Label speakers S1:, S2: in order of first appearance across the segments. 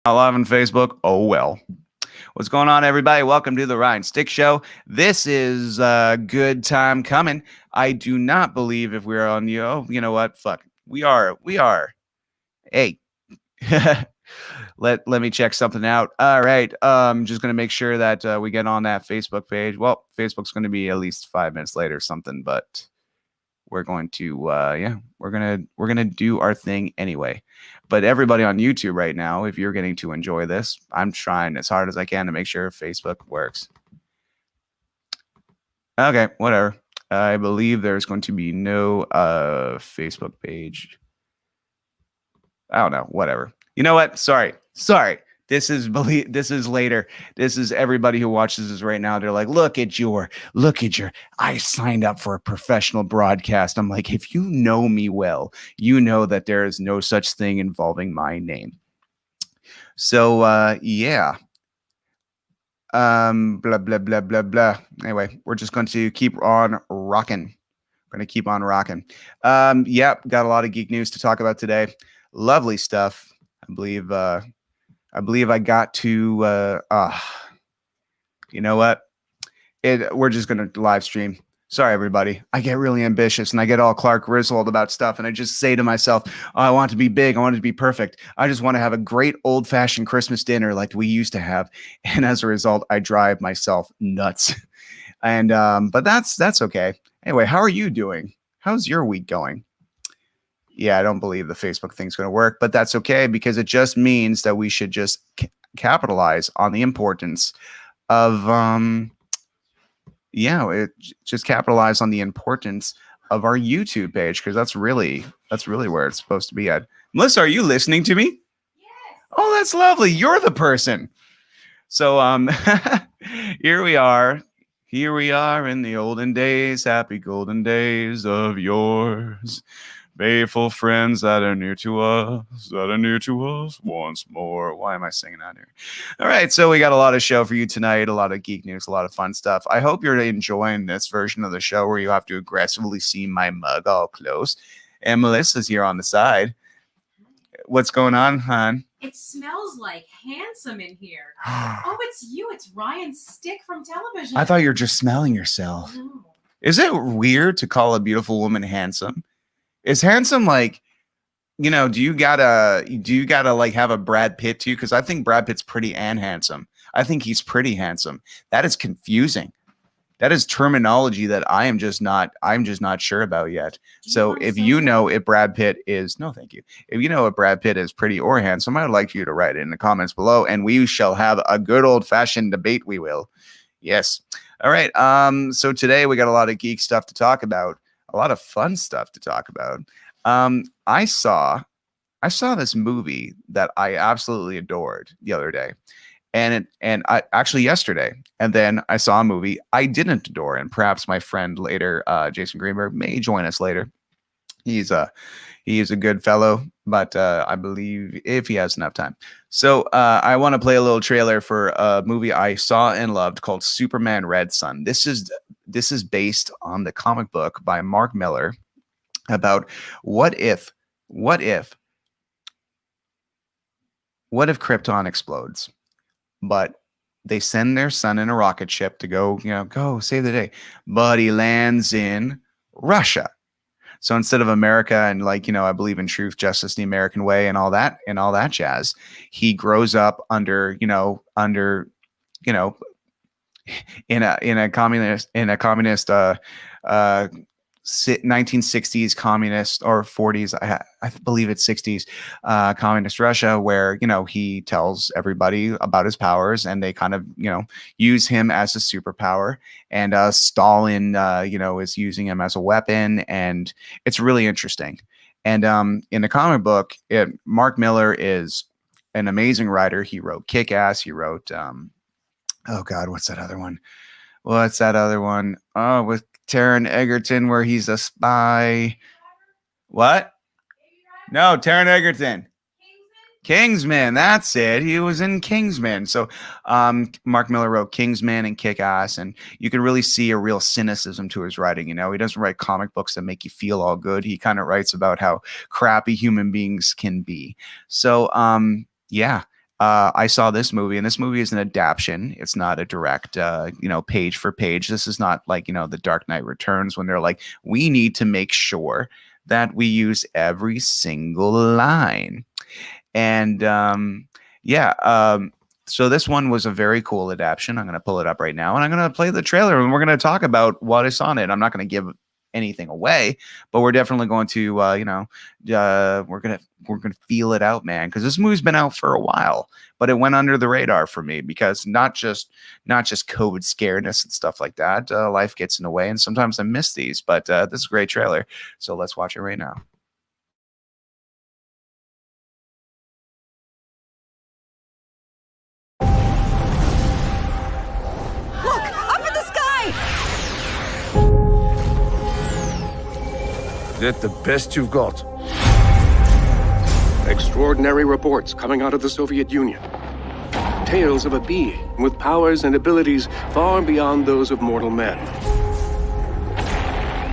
S1: Not live on Facebook. Oh, well. What's going on, everybody? Welcome to the Ryan Stick Show. This is a good time coming. I do not believe if we're on you. Oh, you know what? Fuck. We are. We are. Hey. let me check something out. All right. Just gonna make sure that we get on that Facebook page. Well, Facebook's gonna be at least 5 minutes late or something, but we're going to we're gonna do our thing anyway. But everybody on YouTube right now, if you're getting to enjoy this, I'm trying as hard as I can to make sure Facebook works. Okay, whatever. I believe there's going to be no Facebook page. I don't know, whatever. You know what? Sorry. This is later. This is everybody who watches this right now. They're like, look at your. I signed up for a professional broadcast. I'm like, if you know me well, you know that there is no such thing involving my name. So yeah. Blah blah blah blah blah. Anyway, we're just going to keep on rocking. We're going to keep on rocking. Yep, got a lot of geek news to talk about today. Lovely stuff. I believe I got to you know what? We're just gonna live stream. Sorry, everybody. I get really ambitious and I get all Clark Griswold about stuff, and I just say to myself, oh, I want it to be big, I want it to be perfect. I just want to have a great old-fashioned Christmas dinner like we used to have. And as a result, I drive myself nuts. And but that's okay. Anyway, how are you doing? How's your week going? Yeah, I don't believe the Facebook thing's going to work, but that's okay because it just means that we should just capitalize on the importance of just capitalize on the importance of our YouTube page, because that's really where it's supposed to be at. Melissa, are you listening to me?
S2: Yes.
S1: Oh, that's lovely. You're the person. So here we are. Here we are in the olden days, happy golden days of yours. Faithful friends that are near to us once more. Why am I singing that here? All right, so we got a lot of show for you tonight, a lot of geek news, a lot of fun stuff. I hope you're enjoying this version of the show where you have to aggressively see my mug all close. And Melissa's here on the side. What's going on, hon?
S2: It smells like handsome in here. Oh, it's you. It's Ryan Stick from television.
S1: I thought you were just smelling yourself.
S2: No.
S1: Is it weird to call a beautiful woman handsome? Is handsome like, do you gotta like have a Brad Pitt too? Because I think Brad Pitt's pretty and handsome. I think he's pretty handsome. That is confusing. That is terminology that I'm just not sure about yet. So if you know if Brad Pitt is, no, thank you. If you know if Brad Pitt is pretty or handsome, I'd like you to write it in the comments below, and we shall have a good old fashioned debate. We will. Yes. All right. So today we got a lot of geek stuff to talk about. A lot of fun stuff to talk about. I saw this movie that I absolutely adored the other day, and I actually yesterday, and then I saw a movie I didn't adore, and perhaps my friend later, Jason Greenberg, may join us later. He is a good fellow, but I believe if he has enough time. So I want to play a little trailer for a movie I saw and loved called Superman Red Son. This is based on the comic book by Mark Millar about what if Krypton explodes, but they send their son in a rocket ship to go save the day, but he lands in Russia. So instead of America and I believe in truth, justice, the American way, and all that jazz, he grows up under in a communist 1960s communist, or 40s, I believe it's 60s communist Russia, where he tells everybody about his powers, and they kind of use him as a superpower, and Stalin is using him as a weapon, and it's really interesting. And in the comic book, Mark Millar is an amazing writer. He wrote Kick-Ass. He wrote oh God, what's that other one? Oh, with Taron Egerton, where he's a spy. What? No, Taron Egerton. Kingsman, that's it. He was in Kingsman. So Mark Millar wrote Kingsman and Kick-Ass, and you can really see a real cynicism to his writing. He doesn't write comic books that make you feel all good. He kind of writes about how crappy human beings can be. So yeah, I saw this movie, and this movie is an adaptation. It's not a direct, page for page. This is not like, The Dark Knight Returns when they're like, we need to make sure that we use every single line. And so this one was a very cool adaptation. I'm going to pull it up right now, and I'm going to play the trailer, and we're going to talk about what is on it. I'm not going to give anything away, but we're definitely going to, we're gonna feel it out, man, because this movie's been out for a while, but it went under the radar for me because not just COVID scaredness and stuff like that. Life gets in the way, and sometimes I miss these. But this is a great trailer, so let's watch it right now.
S3: That the best you've got?
S4: Extraordinary reports coming out of the Soviet Union. Tales of a being with powers and abilities far beyond those of mortal men.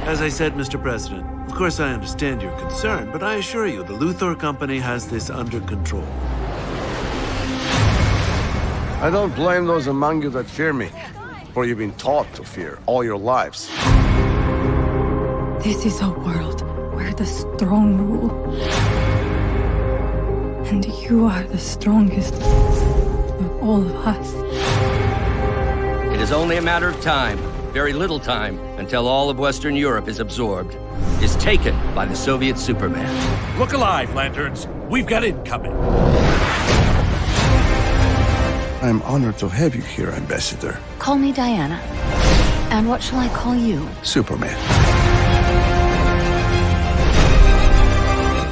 S5: As I said, Mr. President, of course I understand your concern, but I assure you the Luthor Company has this under control.
S3: I don't blame those among you that fear me, for you've been taught to fear all your lives.
S6: This is a world where the strong rule. And you are the strongest of all of us.
S7: It is only a matter of time, very little time, until all of Western Europe is absorbed, is taken by the Soviet Superman.
S8: Look alive, Lanterns. We've got incoming.
S3: I'm honored to have you here, Ambassador.
S9: Call me Diana. And what shall I call you?
S3: Superman.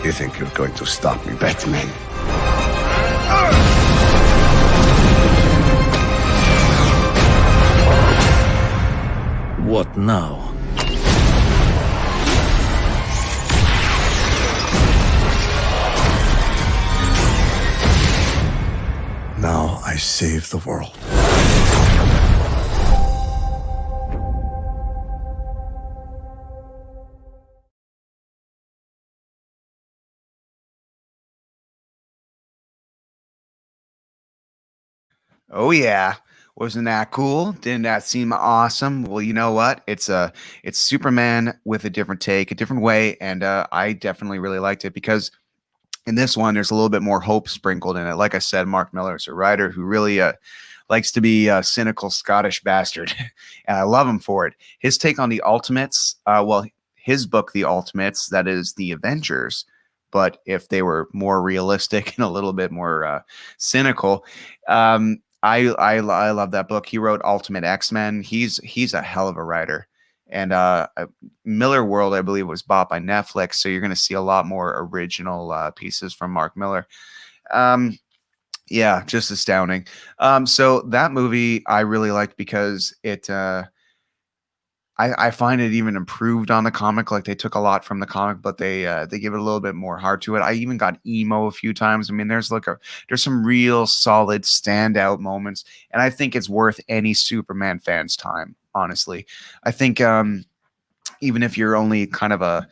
S3: You think you're going to stop me, Batman?
S5: What now?
S3: Now I save the world.
S1: Oh yeah. Wasn't that cool? Didn't that seem awesome? Well, you know what? It's Superman with a different take, a different way, and I definitely really liked it because in this one there's a little bit more hope sprinkled in it. Like I said, Mark Millar is a writer who really likes to be a cynical Scottish bastard, and I love him for it. His take on the Ultimates, his book, The Ultimates, that is the Avengers, but if they were more realistic and a little bit more cynical. I love that book. He wrote Ultimate X-Men. He's a hell of a writer. And Miller World, I believe, was bought by Netflix, so you're going to see a lot more original pieces from Mark Millar. Yeah, just astounding. So that movie I really liked because it I find it even improved on the comic. Like they took a lot from the comic, but they give it a little bit more heart to it. I even got emo a few times. I mean, there's some real solid standout moments, and I think it's worth any Superman fan's time. Honestly, I think even if you're only kind of a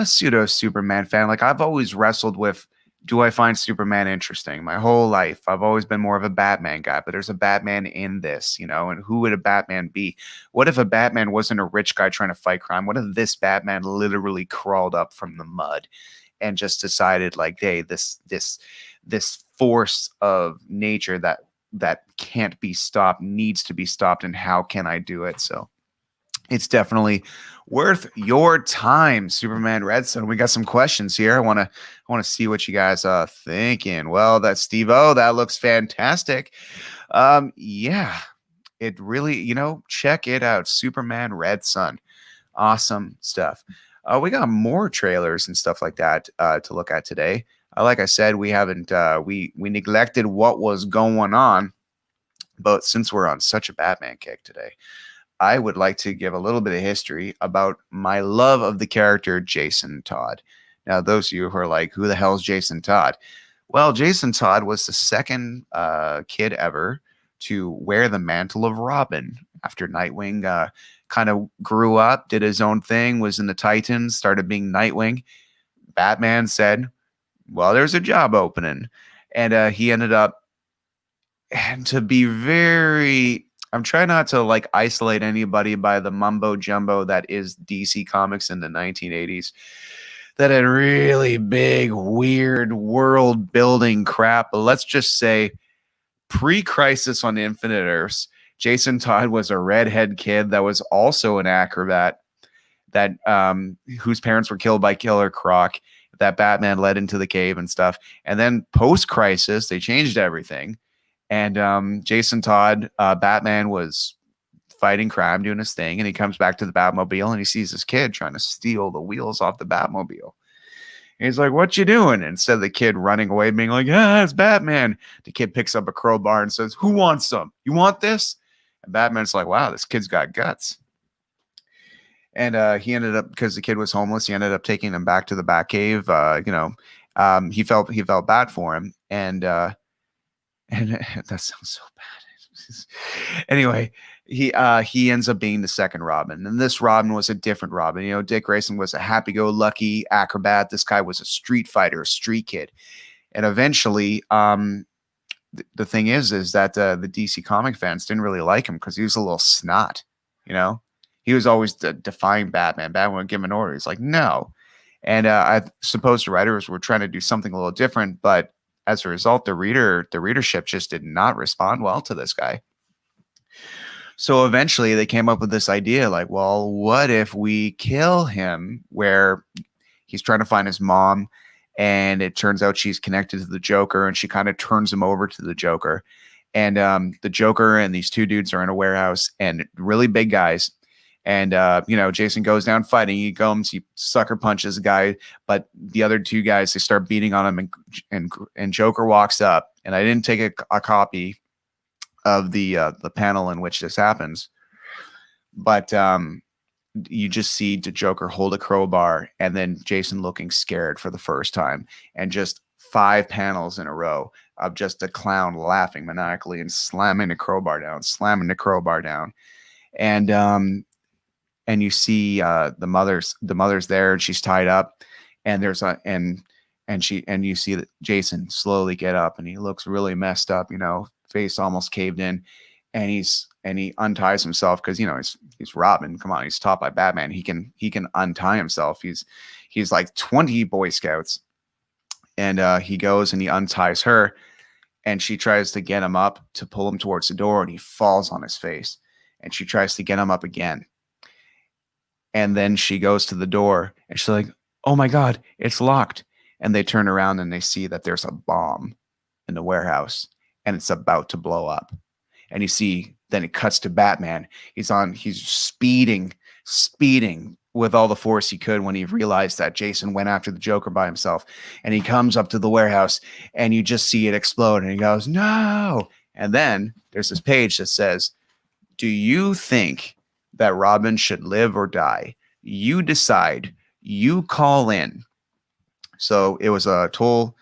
S1: pseudo Superman fan, like I've always wrestled with. Do I find Superman interesting? My whole life, I've always been more of a Batman guy, but there's a Batman in this, and who would a Batman be? What if a Batman wasn't a rich guy trying to fight crime? What if this Batman literally crawled up from the mud and just decided like, hey, this force of nature that can't be stopped needs to be stopped, and how can I do it? So it's definitely worth your time, Superman Red Sun. We got some questions here. I want to see what you guys are thinking. Well, that's Steve-O. That looks fantastic. Yeah, it really, check it out. Superman Red Sun. Awesome stuff. We got more trailers and stuff like that to look at today. Like I said, we haven't we neglected what was going on, but since we're on such a Batman kick today, I would like to give a little bit of history about my love of the character Jason Todd. Now, those of you who are like, who the hell is Jason Todd? Well, Jason Todd was the second kid ever to wear the mantle of Robin after Nightwing kind of grew up, did his own thing, was in the Titans, started being Nightwing. Batman said, well, there's a job opening. And he ended up and to be very, I'm trying not to like isolate anybody by the mumbo jumbo that is DC Comics in the 1980s, that had really big, weird world building crap. But let's just say pre-Crisis on Infinite Earths, Jason Todd was a redhead kid that was also an acrobat that whose parents were killed by Killer Croc, that Batman led into the cave and stuff. And then post-Crisis, they changed everything. And Jason Todd, Batman, was fighting crime, doing his thing, and he comes back to the Batmobile and he sees this kid trying to steal the wheels off the Batmobile. And he's like, "What you doing?" And instead of the kid running away, being like, "Ah, it's Batman," the kid picks up a crowbar and says, "Who wants some? You want this?" And Batman's like, "Wow, this kid's got guts." And he ended up, because the kid was homeless, he ended up taking him back to the Batcave. He felt bad for him, and that sounds so bad. Anyway, he ends up being the second Robin, and this Robin was a different Robin. You know, Dick Grayson was a happy-go-lucky acrobat. This guy was a street fighter, a street kid, and eventually, the thing is that the DC comic fans didn't really like him because he was a little snot. You know, he was always defying Batman. Batman would give him an order. He's like, "No," and I suppose the writers were trying to do something a little different, but as a result, the readership just did not respond well to this guy. So eventually they came up with this idea, like, well, what if we kill him? Where he's trying to find his mom, and it turns out she's connected to the Joker, and she kind of turns him over to the Joker. And the Joker and these two dudes are in a warehouse, and really big guys. And Jason goes down fighting. He comes, he sucker punches a guy, but the other two guys, they start beating on him, and Joker walks up. And I didn't take a copy of the panel in which this happens, but you just see the Joker hold a crowbar, and then Jason looking scared for the first time, and just 5 panels in a row of just a clown laughing maniacally and slamming the crowbar down, and you see the mother's there, and she's tied up, and you see that Jason slowly get up, and he looks really messed up, face almost caved in, and he unties himself because he's Robin. Come on, he's taught by Batman. He can untie himself. He's like 20 Boy Scouts, and he goes and he unties her, and she tries to get him up to pull him towards the door, and he falls on his face, and she tries to get him up again. And then she goes to the door, and she's like, "Oh my God, it's locked." And they turn around, and they see that there's a bomb in the warehouse, and it's about to blow up. And you see, then it cuts to Batman. He's speeding with all the force he could when he realized that Jason went after the Joker by himself. And he comes up to the warehouse, and you just see it explode, and he goes, "No." And then there's this page that says, "Do you think that Robin should live or die? You decide. You call in." So it was a toll,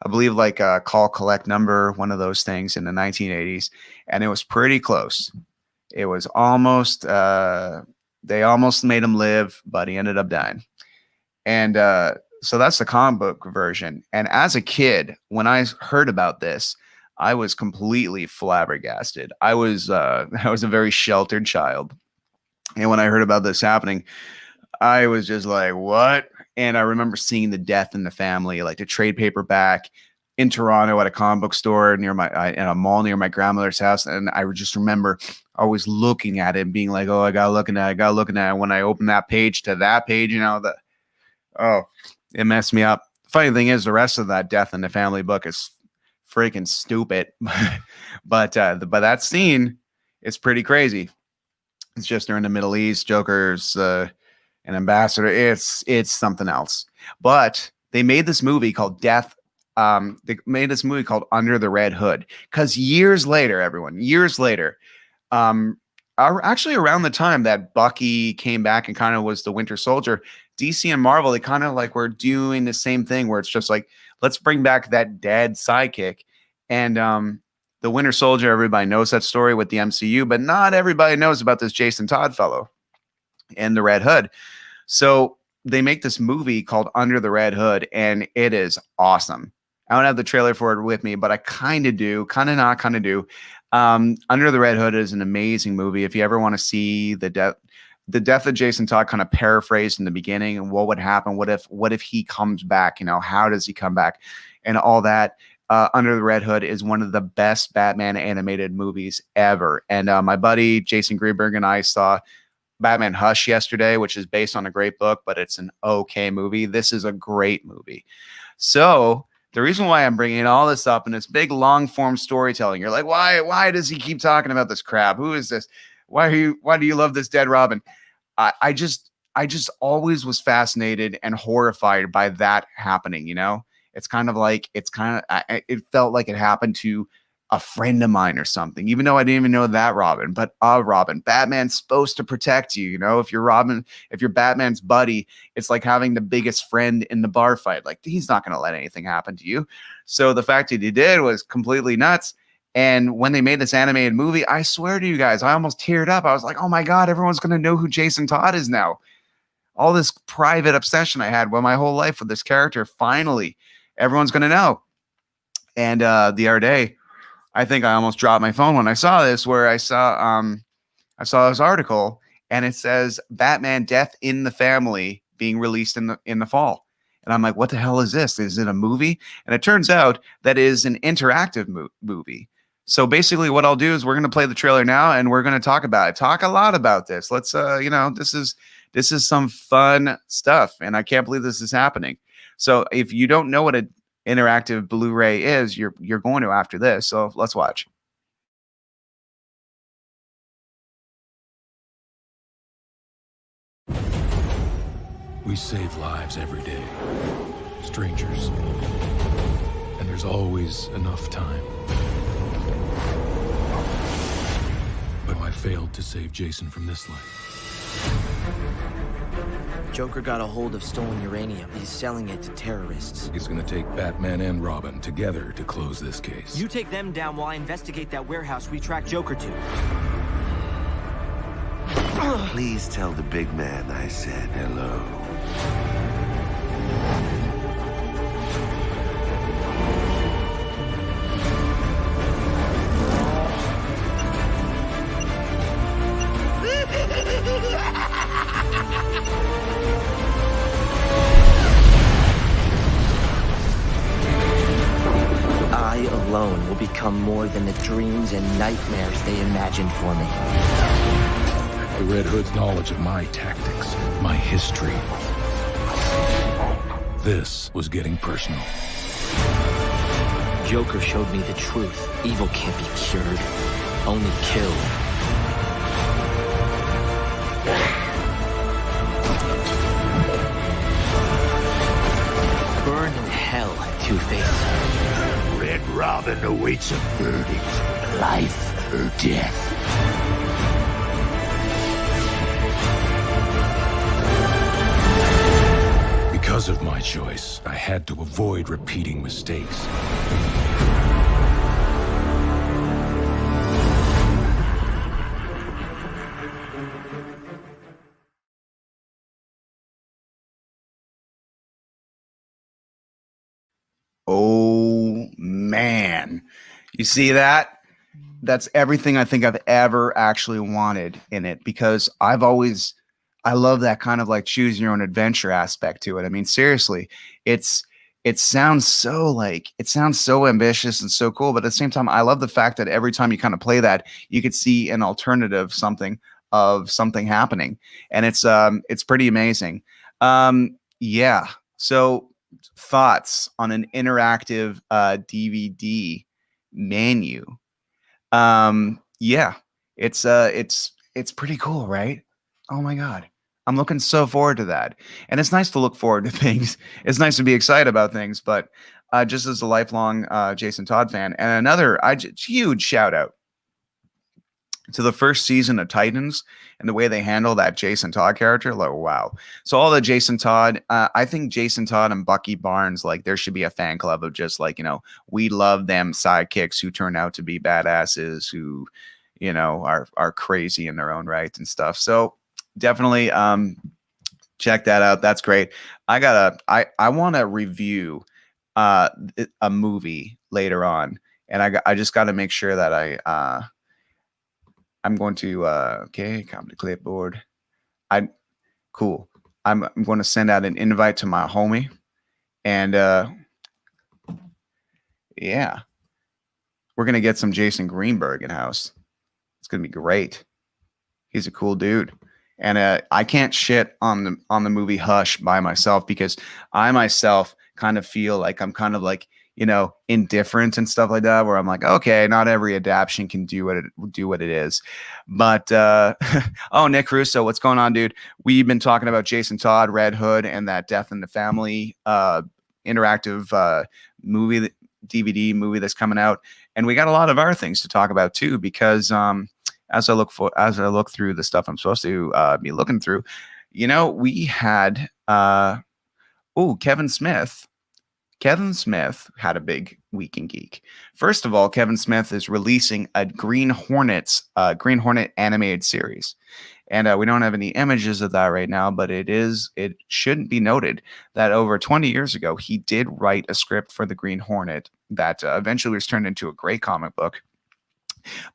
S1: I believe, like a call collect number, one of those things in the 1980s, and it was pretty close. It was almost they almost made him live, but he ended up dying. And so that's the comic book version. And as a kid, when I heard about this, I was completely flabbergasted. I was a very sheltered child. And when I heard about this happening, I was just like, what? And I remember seeing the Death in the Family, like the trade paperback in Toronto at a comic book store in a mall near my grandmother's house. And I just remember always looking at it and being like, oh, I got looking at it. When I opened that page to that page, it messed me up. Funny thing is, the rest of that Death in the Family book is freaking stupid. but that scene is pretty crazy. It's just they're in the Middle East. Joker's an ambassador. It's something else. But they made this movie called Under the Red Hood, because years later, actually around the time that Bucky came back and kind of was the Winter Soldier, DC and Marvel, they kind of like were doing the same thing where it's just like, let's bring back that dead sidekick. And the Winter Soldier, everybody knows that story with the MCU, but not everybody knows about this Jason Todd fellow and the Red Hood. So they make this movie called Under the Red Hood, and it is awesome. I don't have the trailer for it with me, but I kind of do, kind of not, kind of do. Under the Red Hood is an amazing movie. If you ever want to see the death of Jason Todd kind of paraphrased in the beginning and what would happen, what if he comes back, how does he come back and all that. Under the Red Hood is one of the best Batman animated movies ever. And my buddy Jason Greenberg and I saw Batman Hush yesterday, which is based on a great book, but it's an okay movie. This is a great movie. So the reason why I'm bringing all this up in this big long form storytelling, you're like, why does he keep talking about this crap? Who is this? Why do you love this dead Robin? I just always was fascinated and horrified by that happening. It felt like it happened to a friend of mine or something, even though I didn't even know that Robin, but Robin. Batman's supposed to protect you. If you're Batman's buddy, it's like having the biggest friend in the bar fight. Like, he's not going to let anything happen to you. So the fact that he did was completely nuts. And when they made this animated movie, I swear to you guys, I almost teared up. I was like, oh my God, everyone's going to know who Jason Todd is now. All this private obsession I had with my whole life with this character, finally, everyone's going to know. And the other day, I think I almost dropped my phone when I saw this, where I saw this article, and it says Batman Death in the Family being released in the fall. And I'm like, what the hell is this? Is it a movie? And it turns out that is an interactive movie. So basically what I'll do is we're going to play the trailer now, and we're going to talk a lot about this. Let's, this is some fun stuff, and I can't believe this is happening. So if you don't know what an interactive Blu-ray is, you're going to after this. So let's watch.
S8: We save lives every day. Strangers. And there's always enough time. But I failed to save Jason from this life.
S10: Joker got a hold of stolen uranium. He's selling it to terrorists.
S8: He's gonna take Batman and Robin together to close this case.
S10: You take them down while I investigate that warehouse we tracked Joker to.
S11: Please tell the big man I said hello.
S10: I alone will become more than the dreams and nightmares they imagined for me.
S8: The Red Hood's knowledge of my tactics, my history. This was getting personal.
S10: Joker showed me the truth. Evil can't be cured, only killed. Burn in hell, Two-Face.
S11: Red Robin awaits a verdict. Life or death.
S8: Because of my choice, I had to avoid repeating mistakes.
S1: Oh, man. You see that? That's everything I think I've ever actually wanted in it, because I love that kind of like choose your own adventure aspect to it. I mean, seriously, it sounds so ambitious and so cool, but at the same time, I love the fact that every time you kind of play that, you could see an alternative something happening, and it's pretty amazing. Yeah. So thoughts on an interactive DVD menu? Yeah, it's pretty cool, right? Oh my God. I'm looking so forward to that. And it's nice to look forward to things. It's nice to be excited about things, but just as a lifelong Jason Todd fan, and another huge shout out to the first season of Titans and the way they handle that Jason Todd character. Like, wow. So all the Jason Todd, I think Jason Todd and Bucky Barnes, like there should be a fan club of just like, we love them sidekicks who turn out to be badasses, who, are crazy in their own right and stuff. So definitely check that out. That's great. I want to review a movie later on, and I just got to make sure that I'm going to okay, copy the clipboard. Cool. I'm going to send out an invite to my homie, and yeah, we're gonna get some Jason Greenberg in house. It's gonna be great. He's a cool dude. And I can't shit on the movie Hush by myself, because I myself kind of feel like I'm kind of like, you know, indifferent and stuff like that, where I'm like, okay, not every adaptation can do what it is. But oh, Nick Russo, what's going on, dude? We've been talking about Jason Todd, Red Hood, and that Death in the Family interactive movie, DVD movie that's coming out, and we got a lot of our things to talk about too, because as I look through the stuff I'm supposed to be looking through, you know, we had Kevin Smith. Kevin Smith had a big week in Geek. First of all, Kevin Smith is releasing a Green Hornet animated series. And we don't have any images of that right now, but it shouldn't be noted that over 20 years ago, he did write a script for the Green Hornet that eventually was turned into a great comic book.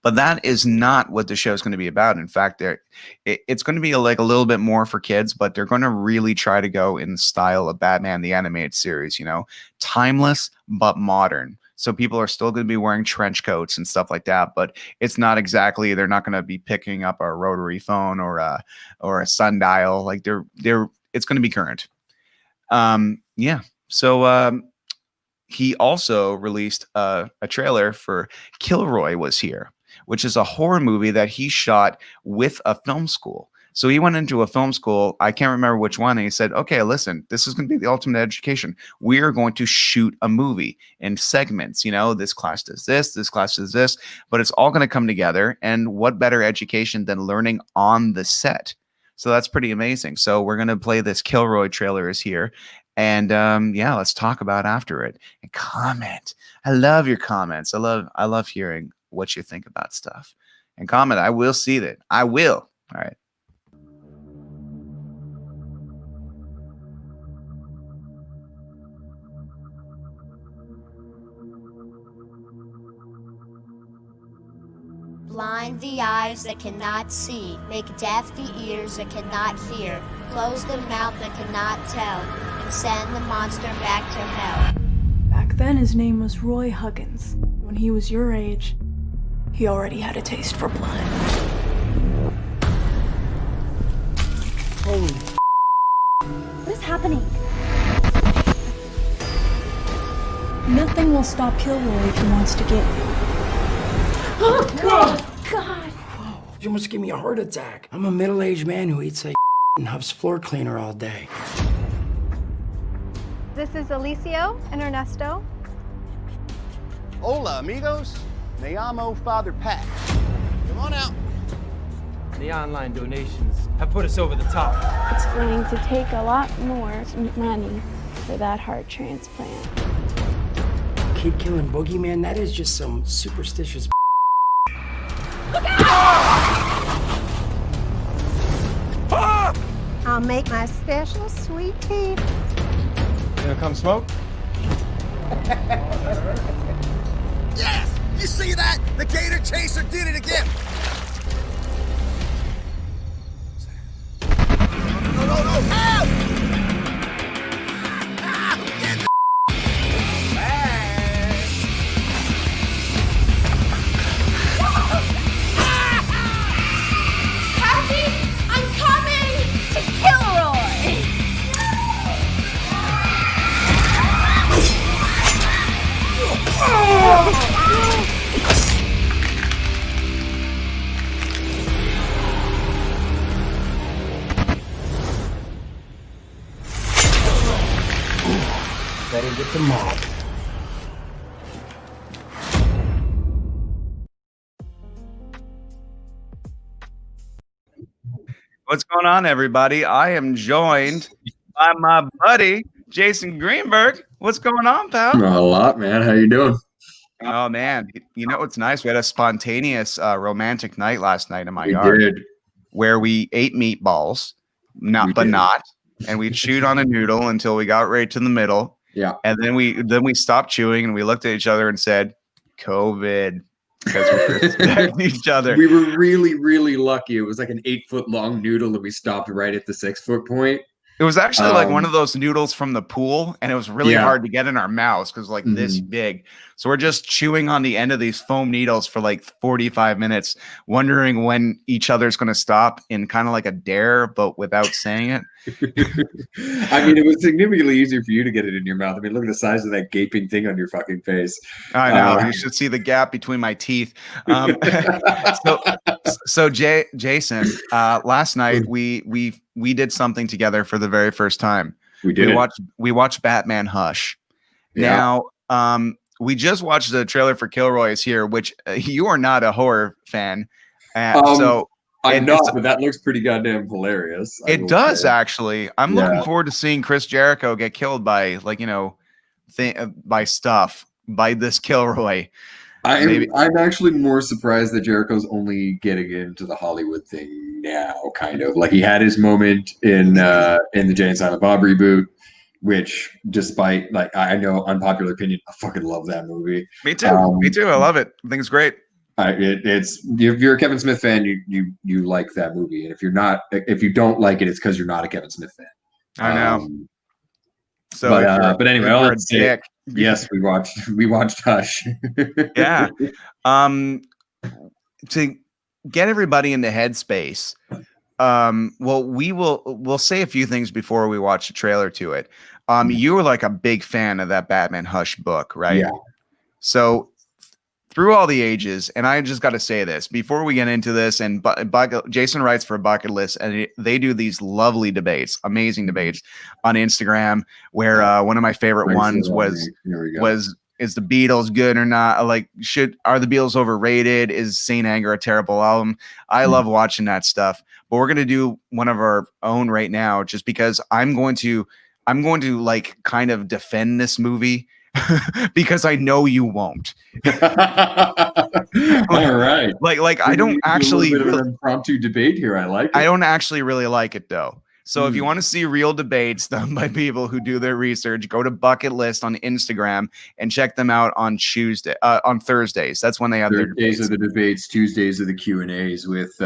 S1: But that is not what the show is going to be about. In fact, it's going to be like a little bit more for kids, but they're going to really try to go in the style of Batman, the animated series, you know, timeless, but modern. So people are still going to be wearing trench coats and stuff like that, but it's not exactly, they're not going to be picking up a rotary phone or a sundial. Like it's going to be current. Yeah. So, he also released a trailer for Kilroy Was Here, which is a horror movie that he shot with a film school. So he went into a film school, I can't remember which one, and he said, okay, listen, this is going to be the ultimate education. We are going to shoot a movie in segments. You know, this class does this class does this, but it's all going to come together. And what better education than learning on the set? So that's pretty amazing. So we're going to play this Kilroy trailer is here. And yeah, let's talk about after it and comment. I love your comments. I love hearing what you think about stuff. And comment. I will see that. I will. All right.
S12: Blind the eyes that cannot see, make deaf the ears that cannot hear, close the mouth that cannot tell, and send the monster back to hell.
S6: Back then, his name was Roy Huggins. When he was your age, he already had a taste for blood.
S12: Holy what is happening?
S6: Nothing will stop Kilroy if he wants to get you.
S12: Oh, God! God!
S13: Whoa, you almost gave me a heart attack. I'm a middle-aged man who eats like and huffs floor cleaner all day.
S14: This is Alicio and Ernesto.
S15: Hola, amigos. Me llamo Father Pat. Come on out.
S16: The online donations have put us over the top.
S14: It's going to take a lot more money for that heart transplant.
S13: Kid killing boogeyman, that is just some superstitious.
S12: Look out! I'll make my special sweet tea.
S15: You gonna come smoke?
S11: Yes! You see that? The gator chaser did it again! No! Help!
S12: Happy, I'm coming to Kilroy!
S13: Better get the mob.
S1: What's going on, everybody? I am joined by my buddy Jason Greenberg. What's going on, pal?
S17: A lot, man. How you doing?
S1: Oh man, you know what's nice? We had a spontaneous romantic night last night in my
S17: We
S1: yard,
S17: did.
S1: where we ate meatballs,
S17: We did.
S1: and we'd shoot on a noodle until we got right to the middle,
S17: Yeah.
S1: And then we stopped chewing and we looked at each other and said, COVID. Because we respect each other.
S17: We were really, really lucky. It was like an 8-foot long noodle, and we stopped right at the 6-foot point.
S1: It was actually like one of those noodles from the pool, and it was really hard to get in our mouths because like this big. So we're just chewing on the end of these foam needles for like 45 minutes, wondering when each other's going to stop in kind of like a dare, but without saying it.
S17: I mean, it was significantly easier for you to get it in your mouth. I mean, look at the size of that gaping thing on your fucking face.
S1: I know. You should see the gap between my teeth. So Jason, last night we did something together for the very first time. We watched Batman Hush.
S17: Yeah.
S1: Now, we just watched the trailer for Kilroy's here, which you are not a horror fan.
S17: I'm not, but that looks pretty goddamn hilarious.
S1: It does actually. I'm looking forward to seeing Chris Jericho get killed by by this Kilroy.
S17: I'm actually more surprised that Jericho's only getting into the Hollywood thing now, kind of. Like he had his moment in the Jay and Silent Bob reboot, which despite like I know unpopular opinion, I fucking love that movie.
S1: Me too. Me too. I love it. I think it's great.
S17: It's if you're a Kevin Smith fan, you like that movie, and if you don't like it, it's because you're not a Kevin Smith fan.
S1: I know.
S17: But anyway, I'll say, yes, we watched Hush.
S1: Yeah. To get everybody into headspace, we'll say a few things before we watch the trailer to it. You were like a big fan of that Batman Hush book, right?
S17: Yeah.
S1: So through all the ages, and I just got to say this before we get into this, and Jason writes for Bucket List, and they do these lovely debates, amazing debates on Instagram, where one of my favorite ones is the Beatles good or not? Like, are the Beatles overrated? Is Saint Anger a terrible album? I love watching that stuff, but we're gonna do one of our own right now, just because I'm going to like kind of defend this movie. Because I know you won't.
S17: All right.
S1: Like I don't actually
S17: a little bit of an impromptu debate here. I like it.
S1: I don't actually really like it though. So if you want to see real debates done by people who do their research, go to Bucket List on Instagram and check them out on Thursdays. That's when they have their
S17: Thursdays are the debates, Tuesdays are the Q&As with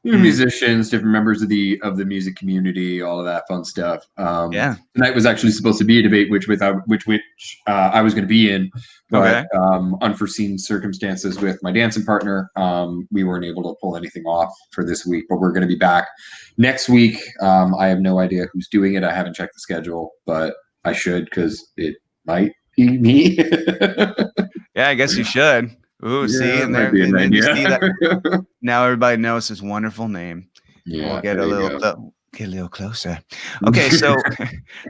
S17: musicians, different members of the music community, all of that fun stuff. Tonight was actually supposed to be a debate which I was going to be in, but unforeseen circumstances with my dancing partner, we weren't able to pull anything off for this week. But we're going to be back next week. I have no idea who's doing it. I haven't checked the schedule, but I should, because it might be me.
S1: Yeah, I guess you should. Ooh, see, and you see that now everybody knows his wonderful name.
S17: Yeah,
S1: we'll get a little closer. Okay, so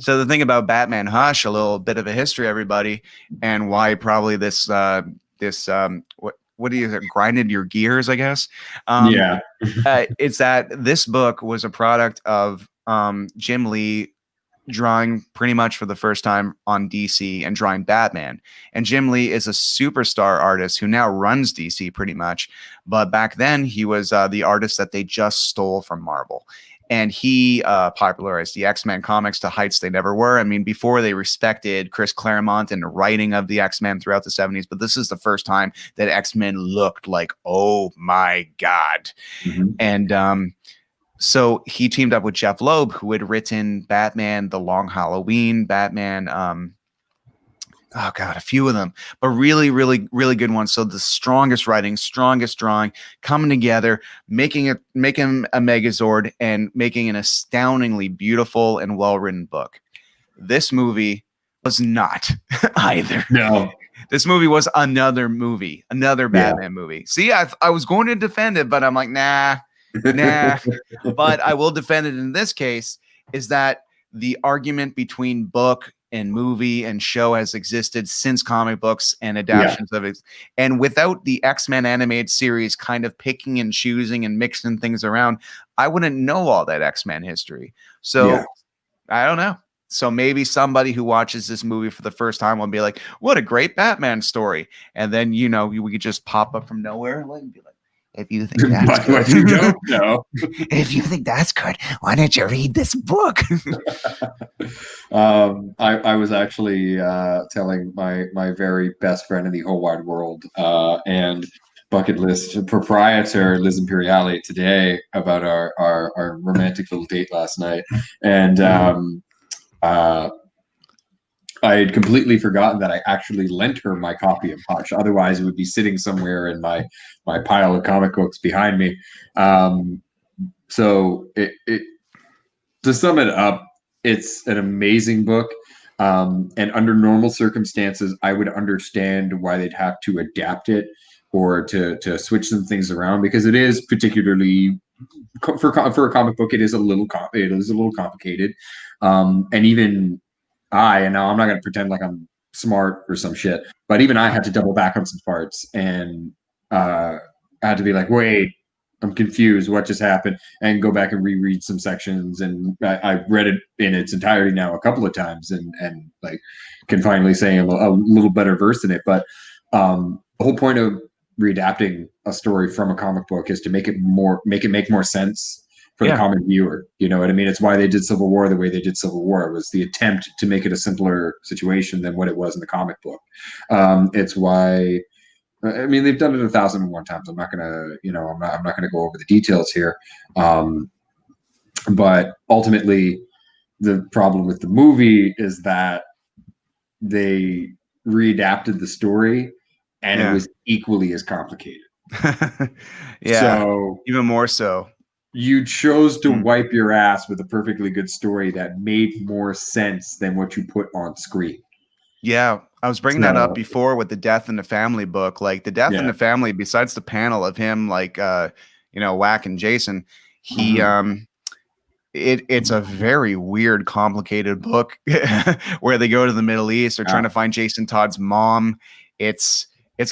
S1: the thing about Batman Hush, a little bit of a history, everybody, and why probably this what do you grinded your gears, I guess. It's that this book was a product of Jim Lee drawing pretty much for the first time on DC and drawing Batman. And Jim Lee is a superstar artist who now runs DC pretty much. But back then he was the artist that they just stole from Marvel. And he popularized the X-Men comics to heights they never were. I mean, before they respected Chris Claremont and the writing of the X-Men throughout the 70s, but this is the first time that X-Men looked like, oh my God. And so he teamed up with Jeff Loeb, who had written Batman, The Long Halloween, Batman, a few of them, but really, really, really good ones. So the strongest writing, strongest drawing, coming together, making a Megazord and making an astoundingly beautiful and well-written book. This movie was not either.
S17: No.
S1: This movie was another Batman movie. See, I was going to defend it, but I'm like, nah. But I will defend it in this case, is that the argument between book and movie and show has existed since comic books and adaptations of it. And without the X-Men animated series kind of picking and choosing and mixing things around, I wouldn't know all that X-Men history. So I don't know. So maybe somebody who watches this movie for the first time will be like, what a great Batman story. And then, we could just pop up from nowhere and be like, If you think that's
S17: But
S1: good,
S17: what you don't know.
S1: if you think that's good, why don't you read this book?
S17: I was actually telling my very best friend in the whole wide world and bucket list proprietor Liz Imperiale today about our romantic little date last night, and I had completely forgotten that I actually lent her my copy of Hush. Otherwise, it would be sitting somewhere in my pile of comic books behind me. So to sum it up, it's an amazing book. And under normal circumstances, I would understand why they'd have to adapt it or to switch some things around, because it is particularly for a comic book, it is a little complicated. And even and now I'm not going to pretend like I'm smart or some shit, but even I had to double back on some parts, and I had to be like, wait, I'm confused. What just happened? And go back and reread some sections. And I've read it in its entirety now a couple of times, and like can finally say I'm a little better versed in it. But the whole point of readapting a story from a comic book is to make it make more sense for the common viewer. You know what I mean? It's why they did Civil War the way they did Civil War. It was the attempt to make it a simpler situation than what it was in the comic book. It's why, I mean, they've done it 1,001 times. I'm not gonna, I'm not gonna go over the details here. But ultimately, the problem with the movie is that they readapted the story, and it was equally as complicated. So
S1: even more so.
S17: You chose to wipe your ass with a perfectly good story that made more sense than what you put on screen.
S1: Yeah, I was bringing that up before with the Death in the Family book. Like the Death in the Family, besides the panel of him, like whacking Jason, he it's a very weird, complicated book where they go to the Middle East. They're trying to find Jason Todd's mom. It's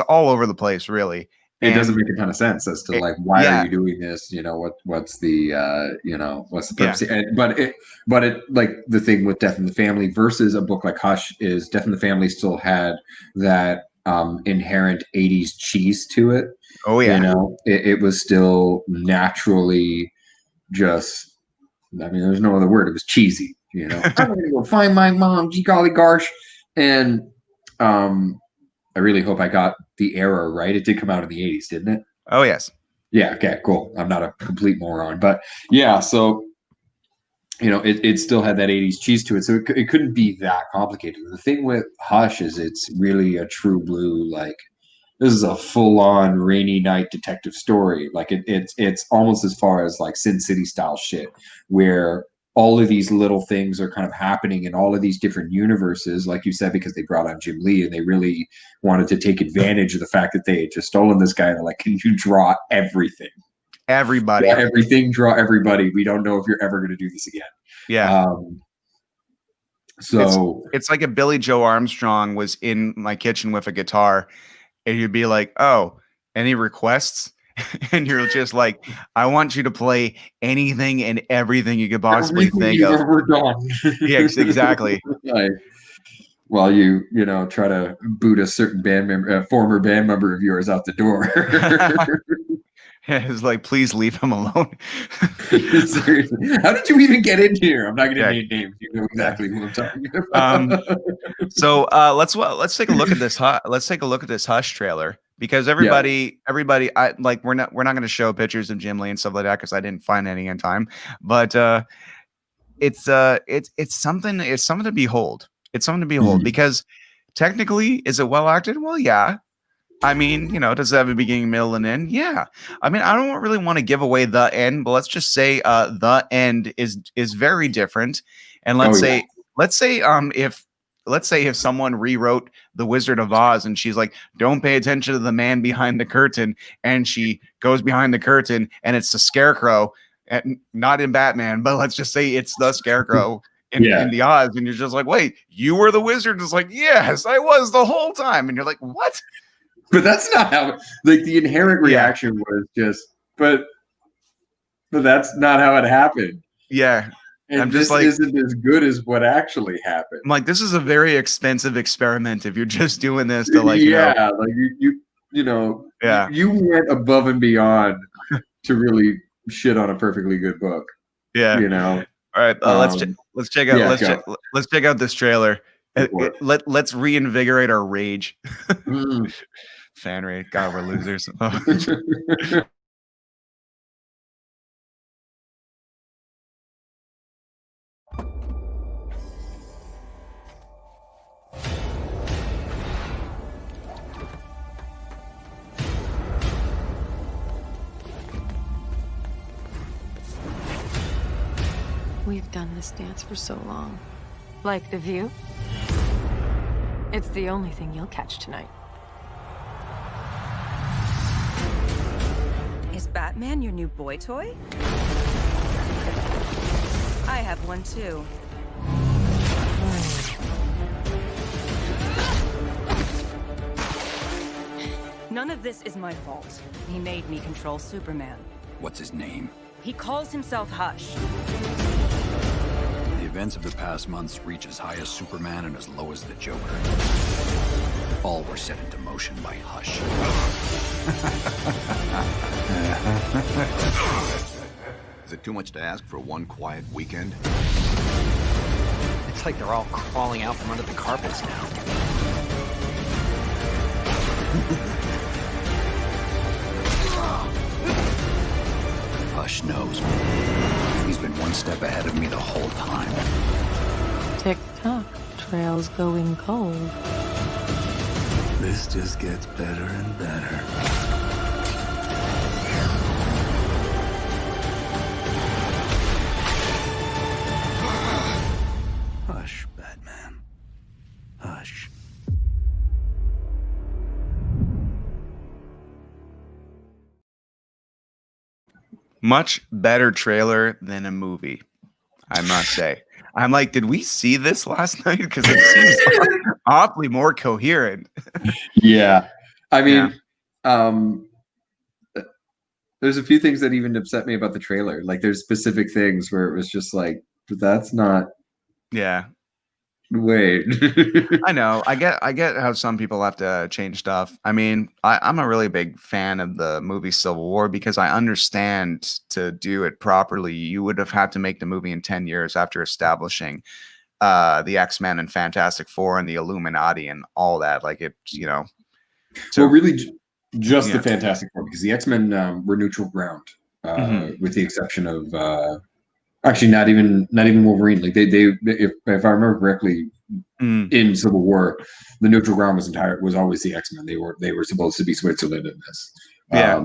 S1: all over the place, really.
S17: It doesn't make a ton of sense as to like, why are you doing this? What's the what's the purpose? But it like the thing with Death in the Family versus a book like Hush is Death in the Family still had that inherent 80s cheese to it.
S1: Oh yeah.
S17: It was still naturally just, I mean, there's no other word. It was cheesy, I'm gonna go find my mom, gee golly gosh. And I really hope I got the era right. It did come out in the 80s, didn't it?
S1: Oh, yes.
S17: Yeah, okay, cool. I'm not a complete moron. But yeah, so, it still had that 80s cheese to it. So it couldn't be that complicated. The thing with Hush is it's really a true blue, like, this is a full-on rainy night detective story. Like, it's almost as far as, like, Sin City style shit, where all of these little things are kind of happening in all of these different universes, like you said, because they brought on Jim Lee and they really wanted to take advantage of the fact that they had just stolen this guy. And they're like, can you draw everything?
S1: Everybody.
S17: Draw everything, draw everybody. We don't know if you're ever going to do this again.
S1: Yeah.
S17: So
S1: it's like if Billy Joe Armstrong was in my kitchen with a guitar and you'd be like, oh, any requests? And you're just like, I want you to play anything and everything you could possibly think of.
S17: Ever done.
S1: Yes, exactly.
S17: Like, while you try to boot a certain band member, former band member of yours out the door.
S1: It's like, please leave him alone.
S17: Seriously, how did you even get in here? I'm not going to name names. You know exactly who I'm talking about.
S1: So let's take a look at this. Let's take a look at this Hush trailer, because everybody, I like we're not going to show pictures of Jim Lee and stuff like that because I didn't find any in time. But it's something to behold. It's something to behold because technically, is it well acted? Well, yeah. I mean, does it have a beginning, middle, and end? Yeah. I mean, I don't really want to give away the end, but let's just say the end is very different. And let's say if someone rewrote The Wizard of Oz and she's like, don't pay attention to the man behind the curtain, and she goes behind the curtain and it's the Scarecrow, and not in Batman, but let's just say it's the Scarecrow in the Oz, and you're just like, wait, you were the wizard? It's like, yes, I was the whole time. And you're like, what?
S17: But that's not how, like, the inherent reaction was just, but that's not how it happened.
S1: Yeah.
S17: And I'm just like, isn't as good as what actually happened.
S1: I'm like, this is a very expensive experiment if you're just doing this to like,
S17: like you
S1: Yeah.
S17: You went above and beyond to really shit on a perfectly good book.
S1: Yeah.
S17: You know.
S1: All right. Let's check out. Let's check out this trailer. Let's reinvigorate our rage. Fan rate. God, we're losers.
S18: We've done this dance for so long. Like the view? It's the only thing you'll catch tonight.
S19: Is Batman your new boy toy? I have one too. None of this is my fault. He made me control Superman.
S8: What's his name?
S19: He calls himself Hush.
S8: The events of the past months reach as high as Superman and as low as the Joker. All were set into motion by Hush.
S20: Is it too much to ask for one quiet weekend?
S21: It's like they're all crawling out from under the carpets now.
S8: Hush knows. He's been one step ahead of me the whole time.
S18: Tick-tock, trail's going cold.
S5: This just gets better and better. Hush, Batman. Hush.
S1: Much better trailer than a movie, I must say. I'm like, did we see this last night? Because it seems awfully more coherent.
S17: Yeah. I mean, there's a few things that even upset me about the trailer. Like there's specific things where it was just like, that's not.
S1: Yeah.
S17: Wait.
S1: I know. I get how some people have to change stuff. I mean, I'm a really big fan of the movie Civil War because I understand to do it properly, you would have had to make the movie in 10 years after establishing the X-Men and Fantastic Four and the Illuminati and all that. Like it, you know.
S17: So really just the Fantastic Four, because the X-Men were neutral ground, with the exception of actually not even Wolverine. Like they if I remember correctly, in Civil War, the neutral ground was always the X-Men. They were supposed to be Switzerland in this.
S1: Yeah.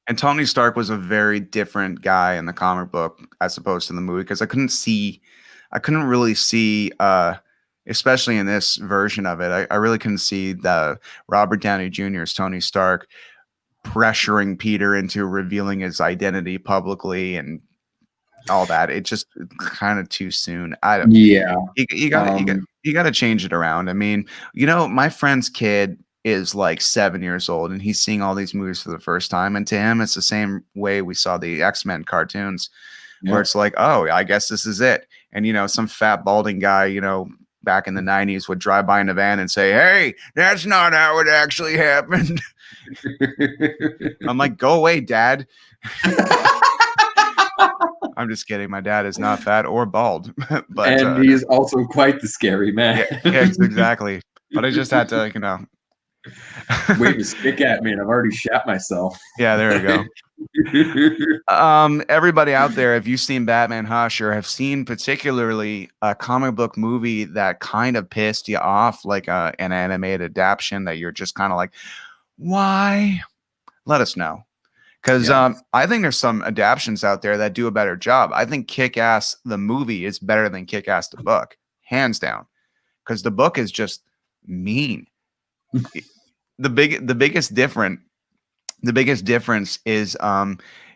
S1: And Tony Stark was a very different guy in the comic book as opposed to the movie, because I couldn't really see especially in this version of it, I really couldn't see the Robert Downey Jr.'s Tony Stark pressuring Peter into revealing his identity publicly and all that. It just kind of too soon. You gotta change it around. I mean, you know, my friend's kid is like 7 years old and he's seeing all these movies for the first time, and to him it's the same way we saw the X-Men cartoons, where it's like, oh, I guess this is it. And you know, some fat balding guy, you know, back in the 90s would drive by in a van and say, hey, that's not how it actually happened. I'm like, go away, Dad. I'm just kidding. My dad is not fat or bald, but
S17: he is also quite the scary man.
S1: Yeah, exactly. But I just had to, you know,
S17: wait to stick at me, and I've already shat myself.
S1: Yeah, there we go. Everybody out there, if you've seen Batman Hush or have seen particularly a comic book movie that kind of pissed you off, like an animated adaptation that you're just kind of like, why? Let us know. Because I think there's some adaptions out there that do a better job. I think Kick-Ass, the movie, is better than Kick-Ass, the book, hands down. Because the book is just mean. The biggest difference is,